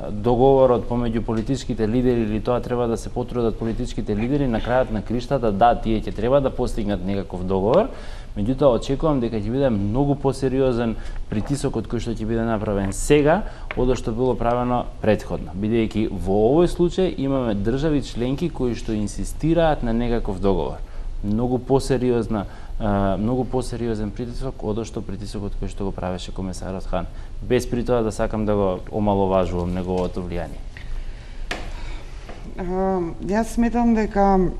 договорот помеѓу политичките лидери или тоа треба да се потрудат политичките лидери, на крајот на криштата, да, тие ќе треба да постигнат некаков договор, меѓутоа очекувам дека ќе биде многу посериозен притисокот кој што ќе биде направен сега од што било правено претходно, бидејќи во овој случај имаме држави членки кои што инсистираат на некаков договор. Многу посериозна многу посериозен притисок од што притисокот кој што го правеше комесарот Хан, без при тоа да сакам да го омаловажувам неговото влијание. Јас сметам дека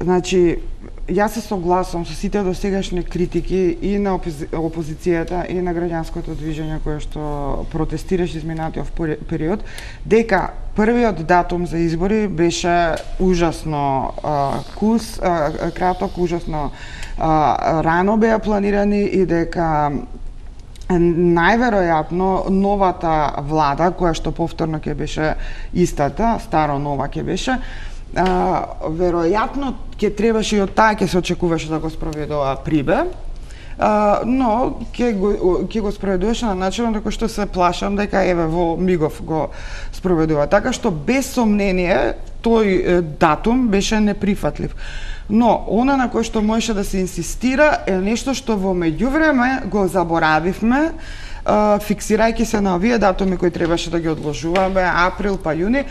јас се согласувам со сите досегашни критики и на опозицијата и на граѓанското движење кое што протестираше изминатиот период, дека првиот датум за избори беше ужасно краток, ужасно рано беа планирани и дека најверојатно новата влада, која што повторно ќе беше истата, старо-нова ќе беше, веројатно ќе требаше и од таа ќе се очекуваше да го спроведува прибе, но ќе го спроведуваше на начин дека што се плашам дека еве во мигов го спроведува. Така што без сомнение тој датум беше неприфатлив. Но она на кој што можеше да се инсистира е нешто што во меѓувреме го заборавивме, фиксирајќи се на овие датуми кои требаше да ги одложуваме, април па јуни,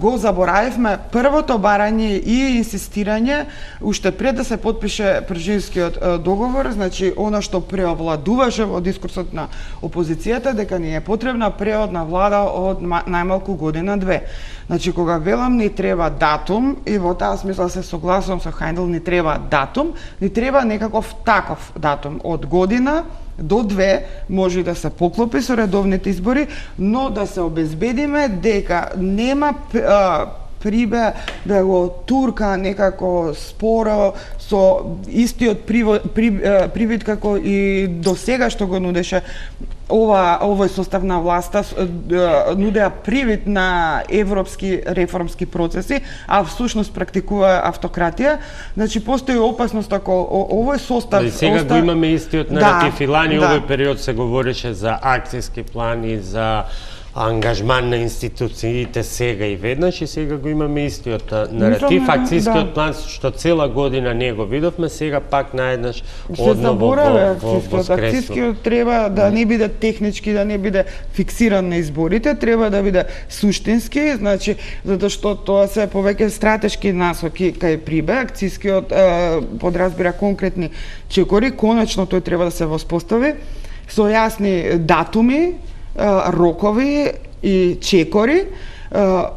го заборавивме првото барање и инсистирање уште пред да се потпише Пржинскиот договор, значи она што преовладуваше во дискурсот на опозицијата дека ни е потребна преодна влада од најмалку година-две. Значи кога велам ни треба датум и во таа смисла се согласувам со Хајндел, ни треба датум, ни треба некаков таков датум од година до 2 може да се поклопи со редовните избори, но да се обезбедиме дека нема прибе да го турка некако споро со истиот привид како и до сега што го нудеше овој состав на власта, нудеа привид на европски реформски процеси, а всушност практикува автократија. Значи постои опасност ако овој состав сега го имаме истиот наратив и лани овој период се говореше за акцијски план и за ангажман на институциите сега и веднаш, и сега го имаме истиот наратив, акцијскиот план што цела година не го видовме, сега пак наеднаш одново во скресо. Акцијскиот треба да не биде технички, да не биде фиксиран на изборите, треба да биде суштински, значи затоа што тоа се повеќе стратешки насоки кај прибе, акцијскиот подразбира конкретни чекори, конечно тој треба да се воспостави со јасни датуми, рокови и чекори,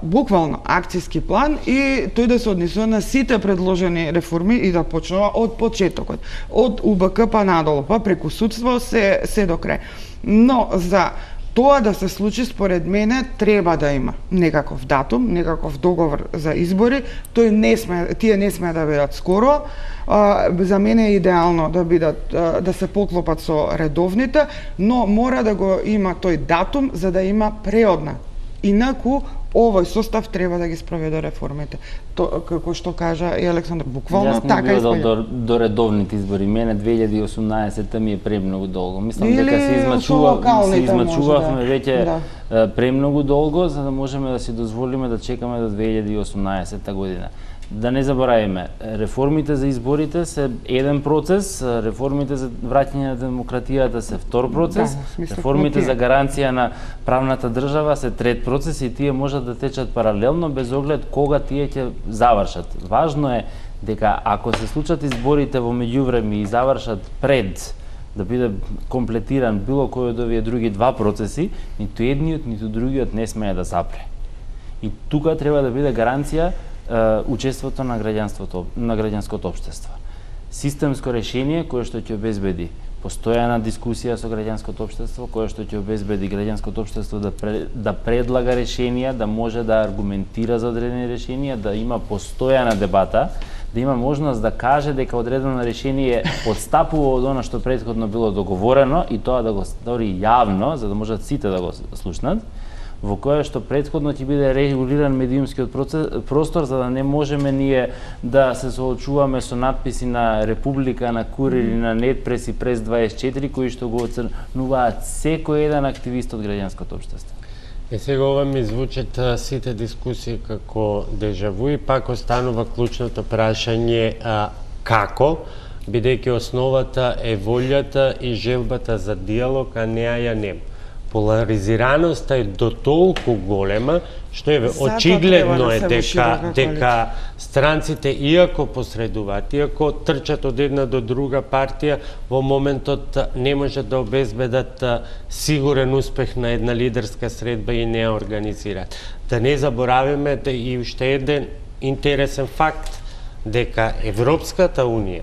буквално акцијски план, и тој да се однесува на сите предложени реформи и да почнува од почетокот, од УБК па надолу, па преку судство се до крај. Но за тоа да се случи, според мене, треба да има некаков датум, некаков договор за избори. Тие не сме да бидат скоро. За мене е идеално да се поклопат со редовните, но мора да го има тој датум за да има преодна. Инаку овој состав треба да ги спроведе реформите. Како што кажа и Александар, буквално така е. Јас не до редовните избори. Мене 2018 ми е премногу долго. Мислам дека се измачувавме веќе премногу долго, за да можеме да си дозволиме да чекаме до 2018 година. Да не заборавиме, реформите за изборите се еден процес, реформите за враќање на демократијата се втор процес, реформите за гаранција на правната држава се трет процес, и тие можат да течат паралелно без оглед кога тие ќе завршат. Важно е дека ако се случат изборите во меѓувреме и завршат пред да биде комплетиран било кој од овие други два процеси, ниту едниот, ниту другиот не смее да запре. И тука треба да биде гаранција учеството на граѓанското општество. Системско решение кое што ќе обезбеди постојана дискусија со граѓанското општество, кое што ќе обезбеди граѓанското општество да предлага решенија, да може да аргументира за одредени решенија, да има постојана дебата, да има можност да каже дека одредено решение отстапува од она што претходно било договорено, и тоа да го стори јавно, за да можат сите да го слушнат, во кое што претходно ќе биде регулиран медиумскиот простор, за да не можеме ние да се соочуваме со надписи на Република, на Курир и на Нетпрес и Прес 24, кои што го оцрнуваат секој еден активист од граѓанското општество. Сега ова ми звучат сите дискусии како дежаву, и пак останува клучното прашање како, бидејќи основата е волјата и желбата за диалог, а не ја нема. поларизираноста е до толку голема, што очигледно е дека странците, иако посредуваат, иако трчат од една до друга партија, во моментот не можат да обезбедат сигурен успех на една лидерска средба и не ја организираат. Да не забораваме и уште еден интересен факт, дека Европската Унија,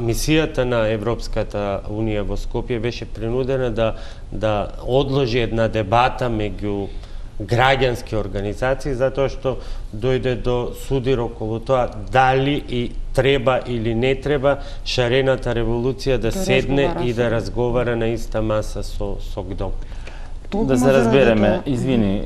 мисијата на Европската Унија во Скопје беше принудена да одложи една дебата меѓу граѓански организации, затоа што дојде до судир околу тоа дали и треба или не треба шарената револуција да седне и да разговара на иста маса со ГДОМ. Да се разбереме, извини,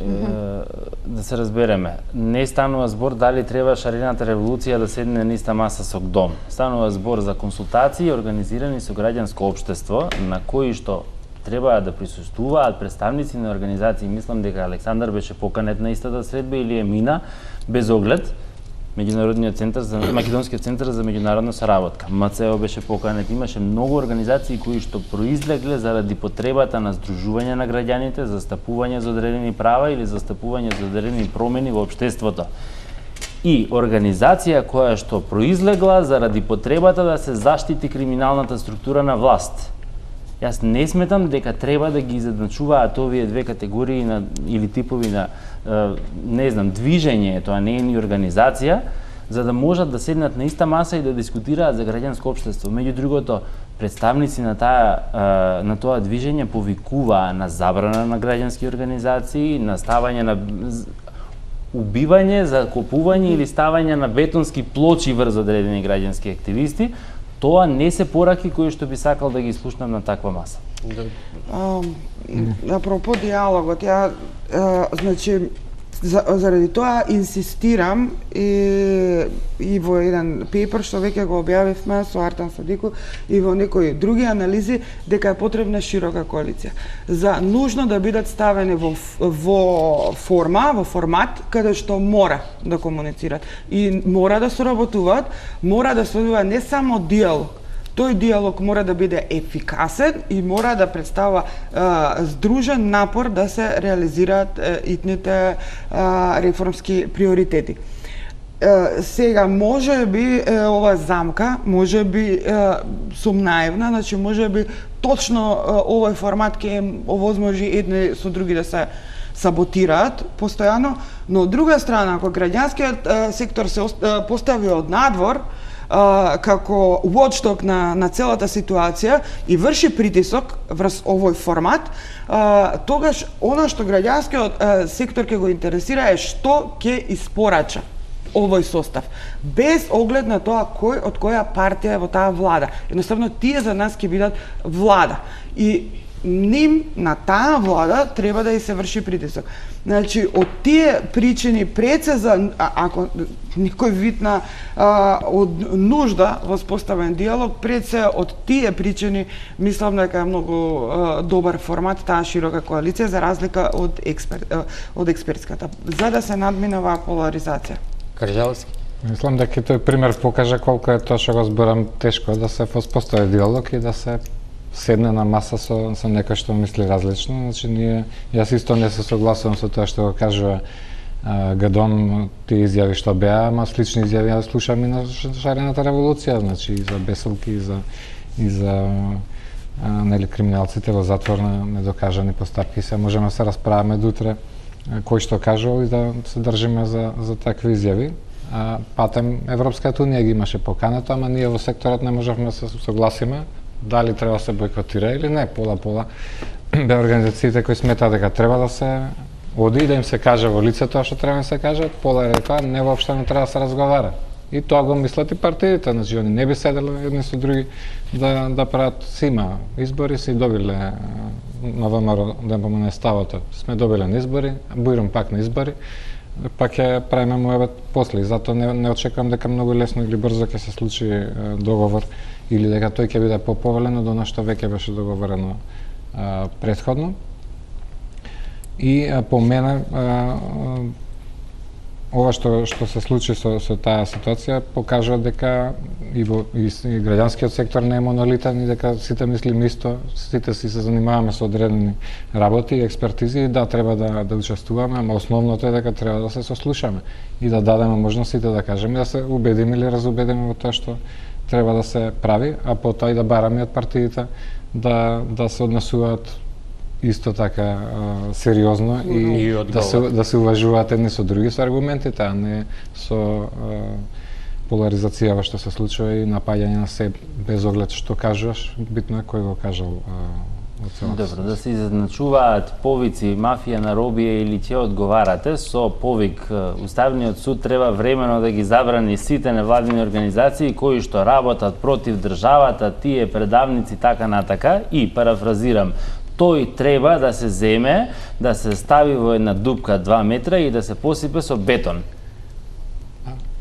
да се разбереме. Не станува збор дали треба шарената револуција да седне на иста маса со ГДОМ. Станува збор за консултации организирани со граѓанско општество, на кои што треба да присуствуваат представници на организации. Мислам дека Александар беше поканет на истата средба или е мина без оглед Македонскиот центар за меѓународна соработка. МЦО беше поканет, имаше многу организации кои што произлегле заради потребата на здружување на граѓаните, застапување за одредени права или застапување за одредени промени во општеството. И организација која што произлегла заради потребата да се заштити криминалната структура на власт. Јас не сметам дека треба да ги изедначуваат овие две категории или типови на движење, тоа не е ни организација, за да можат да седнат на иста маса и да дискутираат за граѓанско општество. Меѓу другото, представници на тоа движење повикуваа на забрана на граѓански организации, на ставање на убивање, закопување или ставање на бетонски плочи врз одредени граѓански активисти. Тоа не се пораки кои што би сакал да ги слушнам на таква маса. Апропо диалогот, значи, заради тоа инсистирам и во еден пейпер што веќе го објавивме со Артан Садику и во некои други анализи дека е потребна широка коалиција. За нужно да бидат ставени во формат каде што мора да комуницираат и мора да соработуваат, мора да се одвива не само диалог. Тој диалог мора да биде ефикасен и мора да представува здружен напор да се реализираат итните реформски приоритети. Сега, може би, ова замка, може би сум наивна, значи може би точно овој формат ќе овозможи едни со други да се саботираат постојано, но од друга страна, ако граѓанскиот сектор се постави од надвор, како watchdog на целата ситуација и врши притисок врз овој формат, тогаш она што граѓанскиот сектор ќе го интересира е што ќе испорача овој состав, без оглед на тоа кој од која партија е во таа влада. Едноставно, тие за нас ќе бидат влада. И ним на таа влада треба да и се врши притисок. Значи, од тие причини пред се за ако некој вид на од нужда воспоставен диалог, пред се од тие причини мислам дека е многу добар формат таа широка коалиција за разлика од експертската, за да се надминава поларизација. Каржалски. Мислам дека тој пример покажа колку е тоа што го зборам тешко да се воспостави диалог и да се седне на маса со некој што мисли различно. Значи, јас исто не се согласувам со тоа што го кажува ГДОМ, тие изјави што беа, ама слични изјави ја слушам и на шарената револуција, значи и за бесолки, и за криминалците во затвор на недокажани постапки. Се можеме да се расправаме дотре кој што кажувал и да се држиме за такви изјави. Патем Европската Унија ги имаше покането, ама ние во секторот не можевме да се согласиме дали треба да се бойкотира или не. Пола бе организациите кои сметаат дека треба да се оди и да им се каже во лице тоа што треба да се каже, пола река не воопшто не треба да се разговара. И тоа го мислат и партиите, значи они не би седеле едни со други да прават сима избори, си добиле на ВМРО да помине ставото. Сме добиле на избори, буирам пак на избори, пак ќе правиме мојот после. И затоа не очекувам дека многу лесно или брзо ќе се случи договор или дека тој ќе биде поповелен од она што веќе беше договорено предходно. И по мене ова што се случи со таа ситуација покажува дека и граѓанскиот сектор не е монолитен и дека сите мислиме исто, сите се занимаваме со одредени работи и експертизи и да треба да учествуваме, ама основното е дека треба да се сослушаме и да дадеме можностите да кажеме, да се убедиме или разубедиме во тоа што треба да се прави, а потоа и да бараме од партиите да се однесуваат исто така сериозно и да се уважуваат едни со други со аргументите, а не со поларизација што се случува и напаѓање на се без оглед што кажуваш, битно е кој го кажал од целата. Добро, да се изначуваат повици мафија на робија или ќе одговарате со повик Уставниот суд треба времено да ги забрани сите невладини организации кои што работат против државата, тие предавници така натака и парафразирам тој треба да се земе, да се стави во една дупка 2 метра и да се посипе со бетон.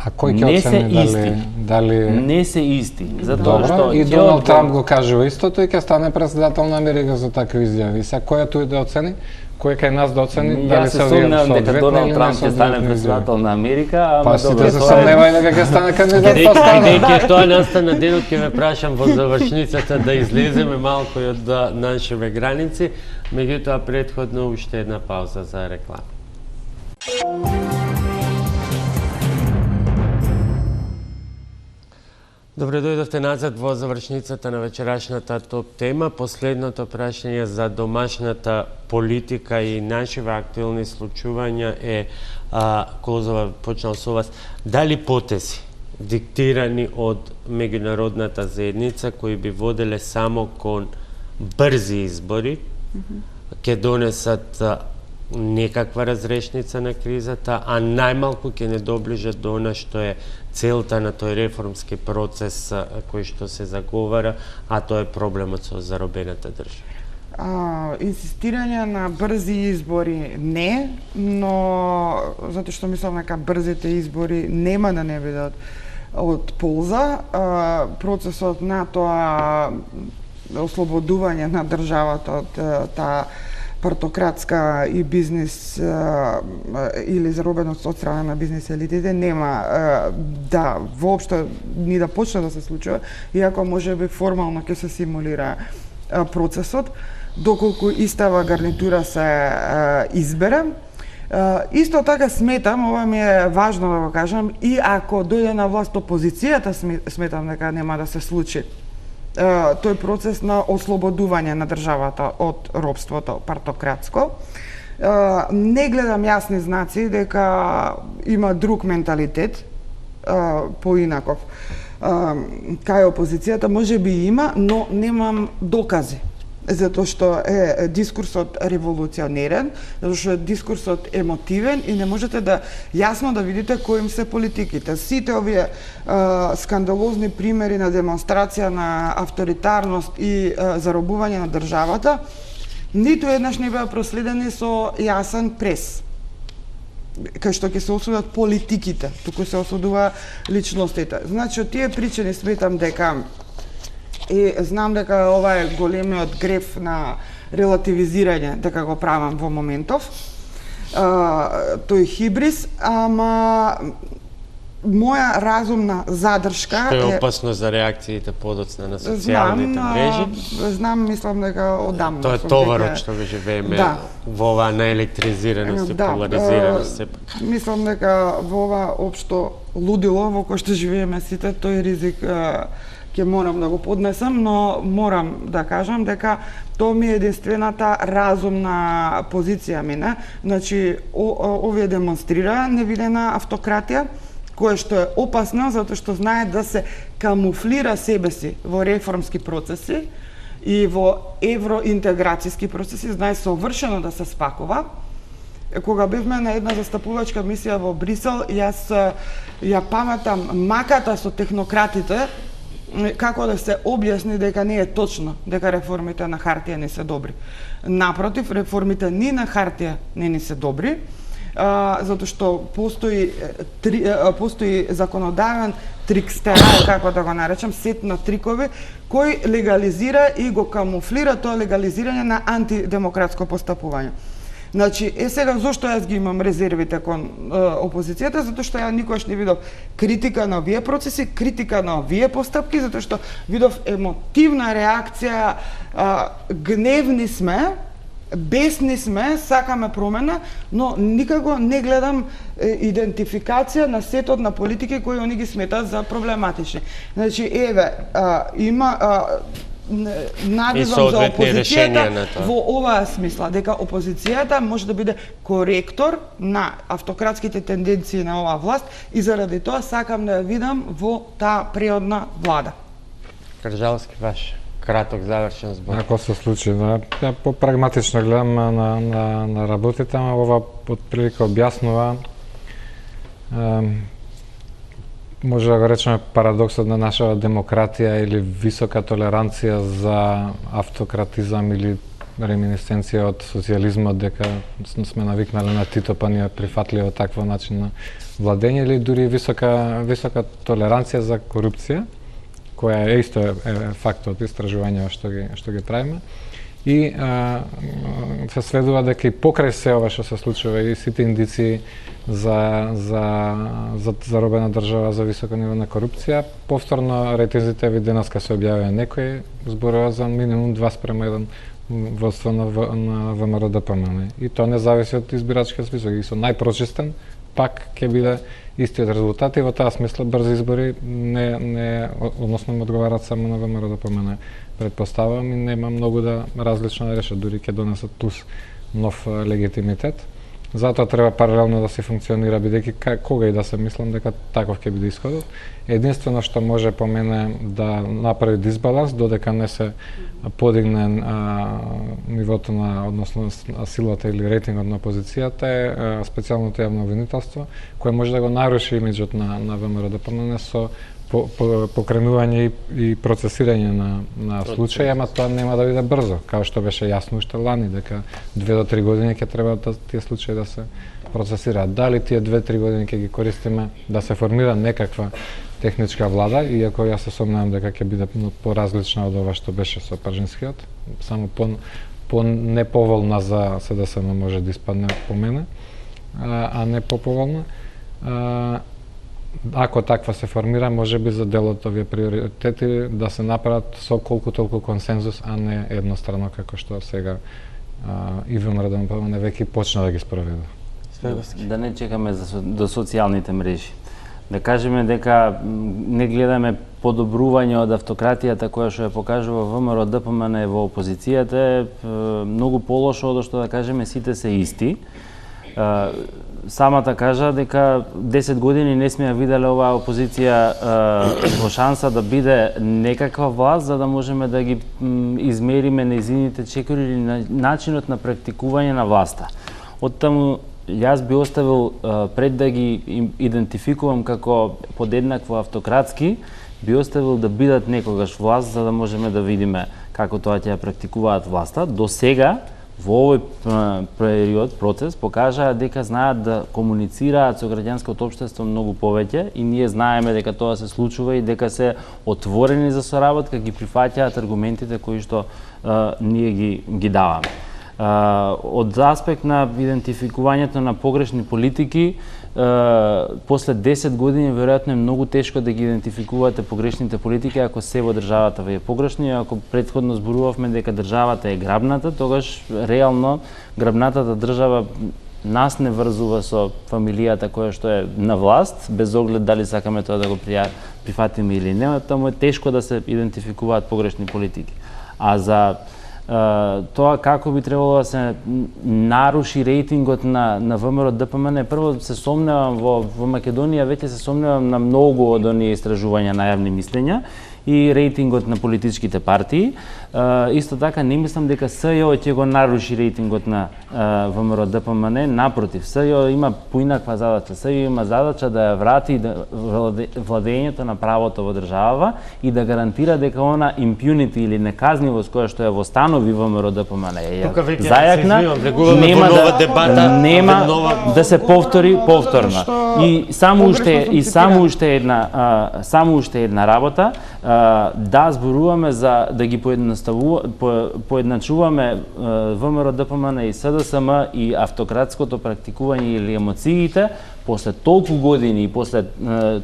А кој ќе оцени дали не се исти, затоа што и Доналд Трамп го кажува истото и ќе стане председател на Америка за такви изјави. И сега кој е тој да оцени? Кој кај нас да оцени дали се сумневам дека Доналд Трамп ќе стане председател на Америка, ама добро. Па се сомневај дека ќе стане кандидат Дека тоа настана денот ќе ве прашам во завршницата да излеземе малку од нашите граници, меѓутоа претходно уште една пауза за реклама. Добре дојдовте назад во завршницата на вечерашната топ тема. Последното прашање за домашната политика и нашиве актуелни случувања е, Козова, почнал со вас, дали потези диктирани од меѓународната заедница кои би воделе само кон брзи избори, ќе донесат некаква разрешница на кризата, а најмалку ќе не доближат до она што е целта на тој реформски процес кој што се заговара, а тоа е проблемот со заробената држава. Инсистирање на брзи избори не, но затоа што мислам дека брзите избори нема да не бидат од полза. Процесот на тоа ослободување на државата од таа партократска и бизнес или заробеност од страна на бизнес елитите нема да воопшто ни да почне да се случува, иако можеби формално ќе се симулира процесот, доколку истава гарнитура се избере. Исто така сметам, ова ми е важно да го кажам, и ако дојде на власт опозицијата, сметам дека нема да се случи тој процес на ослободување на државата од робството партократско. Не гледам јасни знаци дека има друг менталитет, поинаков. Кај опозицијата може би има, но немам докази. Затоа што е дискурсот револуционерен, затоа што е дискурсот емотивен и не можете да јасно да видите кои им се политиките. Сите овие скандалозни примери на демонстрација на авторитарност и заробување на државата, ниту еднаш не беа проследени со јасен прес, кај што ќе се осудат политиките, туку се осудува личностите. Значи, од тие причини сметам дека и знам дека ова е големиот греф на релативизирање, дека го правам во моментов, тој хибрис, ама моја разумна задршка што е опасно за реакциите подоцна на социјалните мрежи. Знам, мислам дека одамна. Тоа е товарот што го живееме во оваа наелектризираност и поларизираност. Мислам дека во ова општо лудило во кој што живееме сите, тој ризик ќе морам да го поднесам, но морам да кажам дека тоа ми е единствената разумна позиција мине. Значи, овие демонстрира невидена автократија, која што е опасна, затоа што знае да се камуфлира себе си во реформски процеси и во евроинтеграцијски процеси, знае совршено да се спакува. Кога бевме на една застапувачка мисија во Брисел, јас ја паметам маката со технократите, како да се објасни дека не е точно дека реформите на хартија не се добри. Напротив, реформите ни на хартија не ни се добри, затоа што постои законодавен трикстерај, како да го наречам, сет на трикови, кој легализира и го камуфлира тоа легализирање на антидемократско постапување. Значи, сега зошто јас ги имам резервите кон опозицијата, затоа што ја никош не видов критика на овие процеси, критика на овие постапки, затоа што видов емотивна реакција, гневни сме, бесни сме, сакаме промена, но никако не гледам идентификација на сетот на политики кои они ги сметаат за проблематични. Значи, има навивам за опозицијата во оваа смисла, дека опозицијата може да биде коректор на автократските тенденции на оваа власт и заради тоа сакам да ја видам во таа преодна влада. Крджалски, ваш краток завршен збор. Ако се случи, ја по-прагматично гледам на работите, ама ова отприлика објаснува може да го речеме парадоксот на нашава демократија или висока толеранција за автократизам или реминисценција од социјализмот, дека сме навикнале на Тито па ни е прифатливо такво начин на владење, или дури висока толеранција за корупција, која е исто факт од истражувања што ги правиме. И се следува дека и покрај се ова што се случува и сите индици за заробена држава, за високо ниво на корупција, повторно рейтинзите ви денеска се објавија некои зборува за минимум 2:1 водство на ВМРО-ДПМН. И тоа не зависи од избирачкиот список. И со најпрочистен пак ќе биде истиот резултат и во таа смисла брзи избори односно ме одговарат само на ВМРО-ДПМН. Предпоставувам и нема многу да различно да решат, дури ќе донесат плюс нов легитимитет. Затоа треба паралелно да се функционира, бидејќи кога и да се мислам дека таков ќе биде исходот. Единствено што може по мене да направи дисбаланс, додека не се подигне нивото на, односно силата или рейтингот на опозицијата, е специјалното јавно обвинителство, кое може да го наруши имиджот на ВМРО-ДПМН со покренување и процесирање на случаи, ама тоа нема да биде брзо, као што беше јасно уште лани, дека 2 до 3 години ќе треба тие случаи да се процесираат. Дали тие 2-3 години ќе ги користиме да се формира некаква техничка влада, иако јас се сомневам дека ќе биде поразлична од ова што беше со Пржинскиот, само по неповолна за СДСМ може да испадне по мене, а не поповолна. Ако таква се формира, може би за дел од овие приоритети да се направат со колку толку консензус, а не еднострано како што сега и ВМРО-ДПМН веќе почна да ги спроведе. Да не чекаме до социјалните мрежи. Да кажеме дека не гледаме подобрување од автократијата која што ја покажува ВМРО-ДПМН во опозицијата е многу полошо од што да кажеме сите се исти. Самата кажа дека 10 години не сме ја виделе оваа опозиција во шанса да биде некаква власт за да можеме да ги измериме нејзините чекори или начинот на практикување на власта. Оттаму јас би оставил пред да ги идентификувам како подеднакво автократски, би оставил да бидат некогаш власт за да можеме да видиме како тоа ќе ја практикуваат власта. До сега во овој период, процес, покажаа дека знаат да комуницираат со граѓанското општество многу повеќе и ние знаеме дека тоа се случува и дека се отворени за соработка, ги прифаќаат аргументите кои што ние ги даваме. Од аспект на идентификувањето на погрешни политики, после 10 години веројатно е многу тешко да ги идентификувате погрешните политики ако се во државата ви е погрешно, и ако претходно зборувавме дека државата е грабната, тогаш реално грабнатата држава нас не врзува со фамилијата која што е на власт, без оглед дали сакаме тоа да го прифатиме или не, таму е тешко да се идентификуваат погрешни политики. А за тоа како би требало да се наруши рейтингот на ВМРО-ДПМН, прво се сомневам во Македонија, веќе се сомневам на многу од оние истражувања на јавни мислења и рейтингот на политичките партии. Исто така не мислам дека СЈО ќе го наруши рейтингот на ВМРО-ДПМН, напротив, СЈО има поинаква задача. СЈО има задача да ја врати владењето на правото во држава и да гарантира дека она импунити или неказнивост која што ја востанови ВМРО-ДПМН зајакна, нема да се повтори повторно. И само уште една работа, да зборуваме за да ги поедначуваме ВМРО, ДПМН и СДСМ и автократското практикување или емоциите, после толку години и после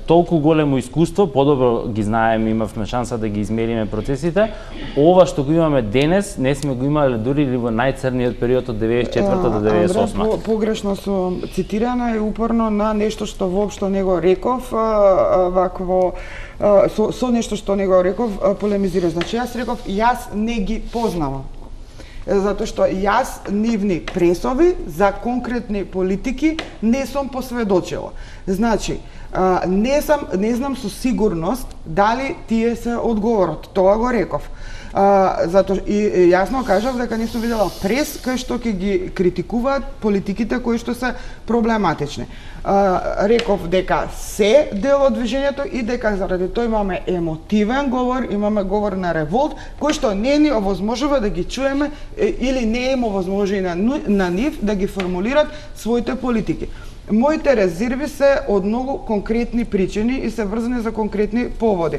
толку големо искуство, подобро ги знаеме, имавме шанса да ги измериме процесите, ова што го имаме денес, не сме го имале дури во најцрниот период од 94 до 98. Андре, погрешно сум цитирана и упорно на нешто што воопшто не го реков, вакво со нешто што не го реков, полемизираш. Значи, јас реков, јас не ги познавам. Затоа што јас нивни пресови за конкретни политики не сум посведочила. Значи, не знам со сигурност дали тие се одговорот. Тоа го реков. Затоа и јасно кажав дека не сум видела прес кај што ќе ги критикуваат политиките кои што се проблематични. Реков дека се дел од движењето и дека заради тоа имаме емотивен говор, имаме говор на револт, кој што не ни овозможува да ги чуеме или не им овозможи на нив да ги формулират своите политики. Моите резерви се од многу конкретни причини и се врзани за конкретни поводи.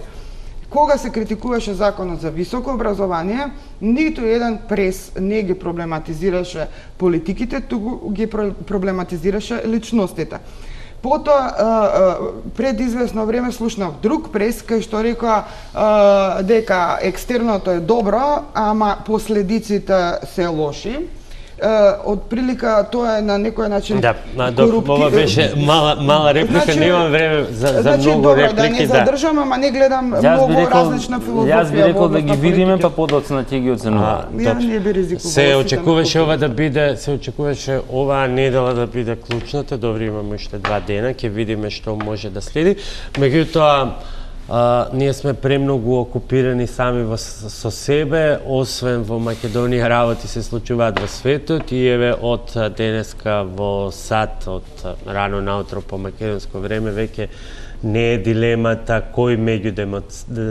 Кога се критикуваше законот за високо образование, ниту еден прес не ги проблематизираше политиките, туку ги проблематизираше личностите. Потоа, пред известно време слушнав друг прес кај што рекоа дека екстерното е добро, ама последиците се лоши. Од прилика тоа е на некој начин ова беше мала реплика, значи, немам време за многу реплики. Да не задржам, ама не гледам многу различна филозофија. Јас би рекол да ги видиме, па подоцна ќе ги оценуваме. Ја не би ризикувала. Се очекуваше оваа недела да биде клучната, добро имаме уште 2 дена, ќе видиме што може да следи. Меѓутоа, ние сме премногу окупирани сами со себе, освен во Македонија работи се случуваат во светот и еве од денеска во САД, од рано наутро по македонско време, веќе не е дилемата кој меѓу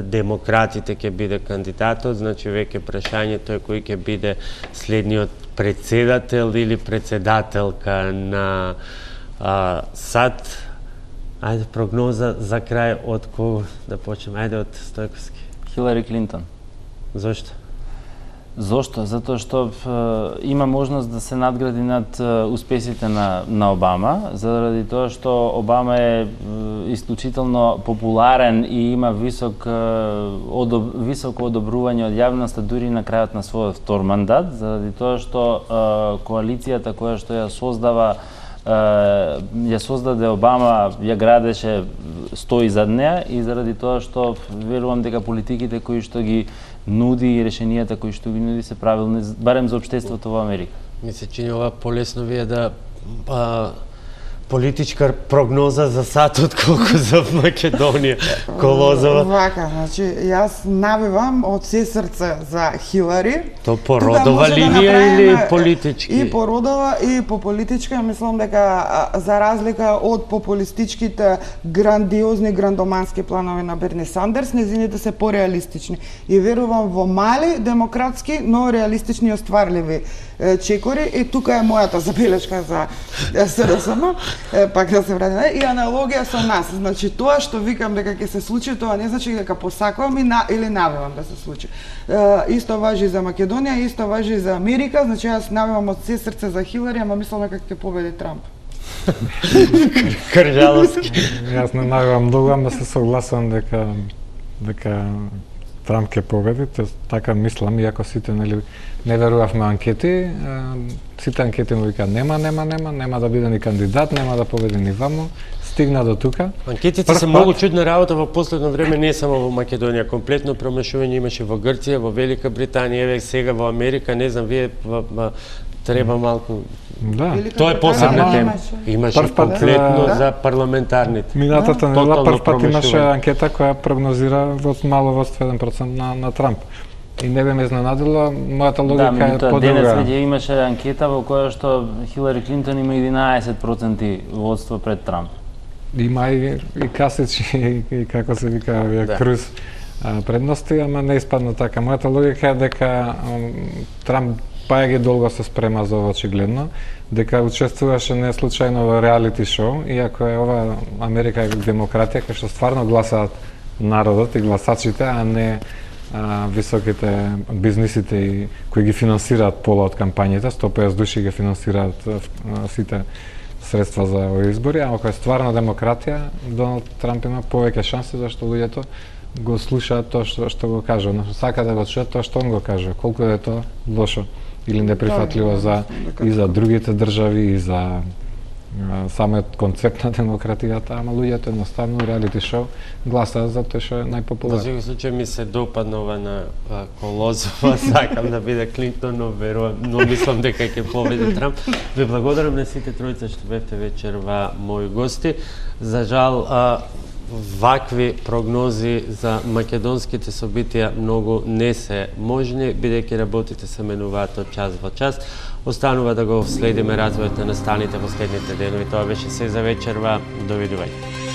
демократите ќе биде кандидатот, значи веќе прашањето е кој ќе биде следниот председател или председателка на САД. Ајде, прогноза за крај од кого да почнеме? Ајде од Стојковски. Хилари Клинтон. Зошто? Зошто? Затоа што има можност да се надгради над успесите на Обама, заради тоа што Обама е исклучително популарен и има високо одобрување од јавноста дури на крајот на својот втор мандат, заради тоа што коалицијата која што ја создаде Обама, ја градеше, стои зад неа и заради тоа што верувам дека политиките кои што ги нуди и решенијата кои што ги нуди се правилни, барем за општеството во Америка. Ми се чини ова полесно вие да политичка прогноза за САД отколку за Македонија, Колозова. Вака, значи, јас навивам од се срце за Хилари. То по родова линија или политички? И по родова, и по политичка. Мислам дека, за разлика од популистичките грандиозни, грандомански планови на Берни Сандерс, незините се пореалистични. И верувам во мали, демократски, но реалистични и остварливи чекори. И тука е мојата забелешка за СДСМ. Пак да се вратиме, и аналогија со нас. Значи, тоа што викам дека ќе се случи, тоа не значи дека посакувам или навивам да се случи. Исто важи за Македонија, исто важи за Америка, значи јас навивам од се срце за Хилари, ама мислам дека ќе победи Трамп. Кржаловски. Јас не навивам многу, ама се согласувам дека Трамп ќе победи, така мислам, иако сите не верувавме анкети, сите анкети му вика нема да биде ни кандидат, нема да победи ни вамо, стигна до тука. Анкетите се многу чудна работа во последно време, не само во Македонија, комплетно промешување имаше во Грција, во Велика Британија, еве сега во Америка, не знам, вие треба малку. Да. Тоа е посебна тема. Имаше комплетно за парламентарните. Минатата недела прв пат имаше анкета која прогнозира мало во 1% на Трамп. И не бе ме изненадило, мојата логика е подруга. Денес веќе имаше анкета во која што Хилари Клинтон има 11% водство пред Трамп. Има и Касич и како се вика Круз предности, ама не испадна така. Мојата логика е дека Трамп ги долго се спрема за ова очигледно, дека учествуваше не случајно во реалити шоу, иако е ова Америка е демократија, кај што стварно гласаат народот и гласачите, а не високите бизнисите и кои ги финансираат пола од кампањите, 150 души ги финансираат сите средства за овие избори, а ако е стварна демократија, Доналд Трамп има повеќе шанси зашто луѓето го слушаат тоа што го кажа, односно сака да го чуат тоа што он го кажа, колку е тоа лошо или неприфатливо и за другите држави и за самиот концепт на демократијата, ама луѓето едноставно реалити шоу гласаат за тоа што е најпопуларно. Во секој случај ми се допадна ова на Колозова, сакам да биде Клинтон, но мислам дека ќе победи Трамп. Ви благодарам на сите тројца што бевте вечерва мои гости. За жал, вакви прогнози за македонските собитија многу не се можни, бидејќи работите се менуваат од час во час. Останува да го следиме развојот на настаните во следните денови. Тоа беше се за вечерва. Довидување.